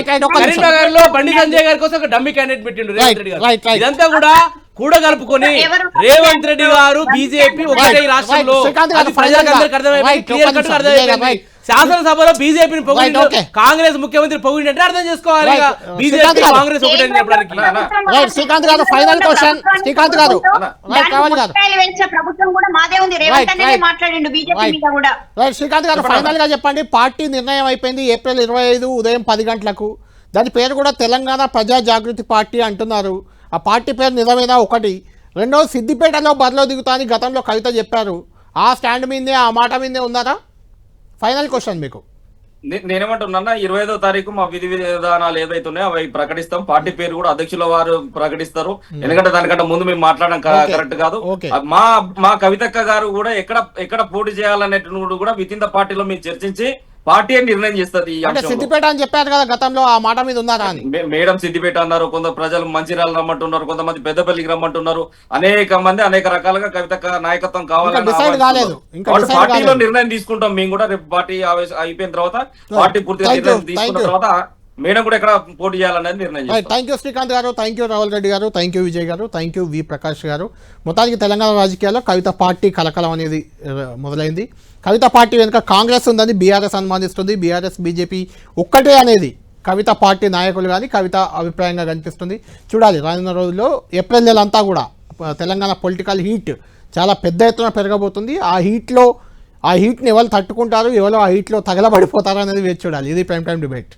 F: కరీంనగర్ లో బండి సంజయ్ గారి కోసం ఒక డమ్మీ క్యాండిడేట్ పెట్టిండు రేవంత్ రెడ్డి గారు. ఇదంతా కూడా కూడగలుపుకొని
G: ఎవరు-
F: రేవంత్ రెడ్డి గారు బీజేపీ ఒకటే ఈ రాష్ట్రంలో
A: శ్రీకాంత్ గారు,
F: అది ప్రజలందరికీ అర్థమైపోయింది,
A: రైట్,
F: క్లియర్
A: ఒక్క
F: కట్
A: నిమిషం,
F: అర్థమైపోయింది.
A: రైట్.
F: శాసనసభలో బీజేపీని పొగిడి
A: రైట్, ఓకే.
F: కాంగ్రెస్ ముఖ్యమంత్రి పొగిడినట్టు అర్థం చేసుకోవాలి. ఇక
A: రైట్,
F: బీజేపీ
A: శ్రీకాంత్ గారు.
F: కాంగ్రెస్ ఒకటే అని చెప్పడానికి
A: రైట్, శ్రీకాంత్ గారు, ఫైనల్ క్వశ్చన్. శ్రీకాంత్ గారు, రైట్, రావాలి గారు.
G: వేసే ప్రభుత్వం కూడా మాదే ఉంది. రేవంత్
A: రైట్,
G: అన్ననే
A: రైట్.
G: మాట్లాడిండు బీజేపీ
A: రైట్.
G: మీద కూడా.
A: రైట్, శ్రీకాంత్ గారు, ఫైనల్ గా చెప్పండి. పార్టీ నిర్ణయం అయిపోయింది ఏప్రిల్ 25 ఉదయం 10 గంటలకు. దాని పేరు కూడా తెలంగాణ ప్రజా జాగృతి పార్టీ అంటున్నారు. ఆ పార్టీ పేరు నిజమేనా? ఒకటి. రెండోది, సిద్దిపేటలో బరిలో దిగుతా అని గతంలో కవిత చెప్పారు. ఆ స్టాండ్ మీదే, ఆ మాట మీదే ఉన్నారా? ఫైనల్ క్వశ్చన్ మీకు.
E: నేనేమంటున్నా, 25వ తారీఖు మా విధి విధానాలు ఏదైతే ఉన్నాయో అవి ప్రకటిస్తాం. పార్టీ పేరు కూడా అధ్యక్షుల వారు ప్రకటిస్తారు. ఎందుకంటే దానికంటే ముందు మేము మాట్లాడడం కరెక్ట్ కాదు.
A: ఓకే.
E: మా కవితక్క గారు కూడా ఎక్కడ పోటీ చేయాలనేటువంటి కూడా విత్ ఇన్ ద పార్టీలో మీరు చర్చించి పార్టీ నిర్ణయం చేస్తుంది ఈ
A: అంటే
E: అంశంలో.
A: సిద్దిపేట అని చెప్పారు కదా గతంలో, ఆ మాట మీద ఉన్నారా అని.
E: మేడం సిద్దిపేట అన్నారు, కొందరు ప్రజలు మంచిర్యాల రమ్మంటున్నారు, కొంతమంది పెద్దపల్లికి రమ్మంటున్నారు. అనేక మంది అనేక రకాలుగా కవిత నాయకత్వం కావాలని
A: డిసైడ్ కాలేదు. ఇంకా
E: కాబట్టి
A: డిసైడ్
E: పార్టీలో
A: కాలేదు.
E: నిర్ణయం తీసుకుంటాం మేము కూడా. రేపు పార్టీ అయిపోయిన తర్వాత పార్టీ పూర్తిగా
A: Thank you,
E: నిర్ణయం తీసుకున్న
A: thank you.
E: తర్వాత మేడం కూడా ఎక్కడ పోటీ చేయాలనేది నిర్ణయం చేస్తాం.
A: థ్యాంక్ యూ శ్రీకాంత్ గారు, థ్యాంక్ యూ రాహుల్ రెడ్డి గారు, థ్యాంక్ యూ విజయ్ గారు, థ్యాంక్ యూ వి ప్రకాష్ గారు. మొత్తానికి తెలంగాణ రాజకీయాల్లో కవిత పార్టీ కలకలం అనేది మొదలైంది. కవిత పార్టీ వెనుక కాంగ్రెస్ ఉందని బీఆర్ఎస్ అనుమానిస్తుంది. బీఆర్ఎస్ బీజేపీ ఒక్కటే అనేది కవిత పార్టీ నాయకులు కానీ కవిత అభిప్రాయంగా కనిపిస్తుంది. చూడాలి రానున్న రోజుల్లో. ఏప్రిల్ నెల అంతా కూడా తెలంగాణ పొలిటికల్ హీట్ చాలా పెద్ద ఎత్తున పెరగబోతుంది. ఆ హీట్ని ఎవరు తట్టుకుంటారు, ఎవరు ఆ హీట్లో తగలబడిపోతారు అనేది వేచి చూడాలి. ఇది ప్రైమ్ టైం డిబేట్.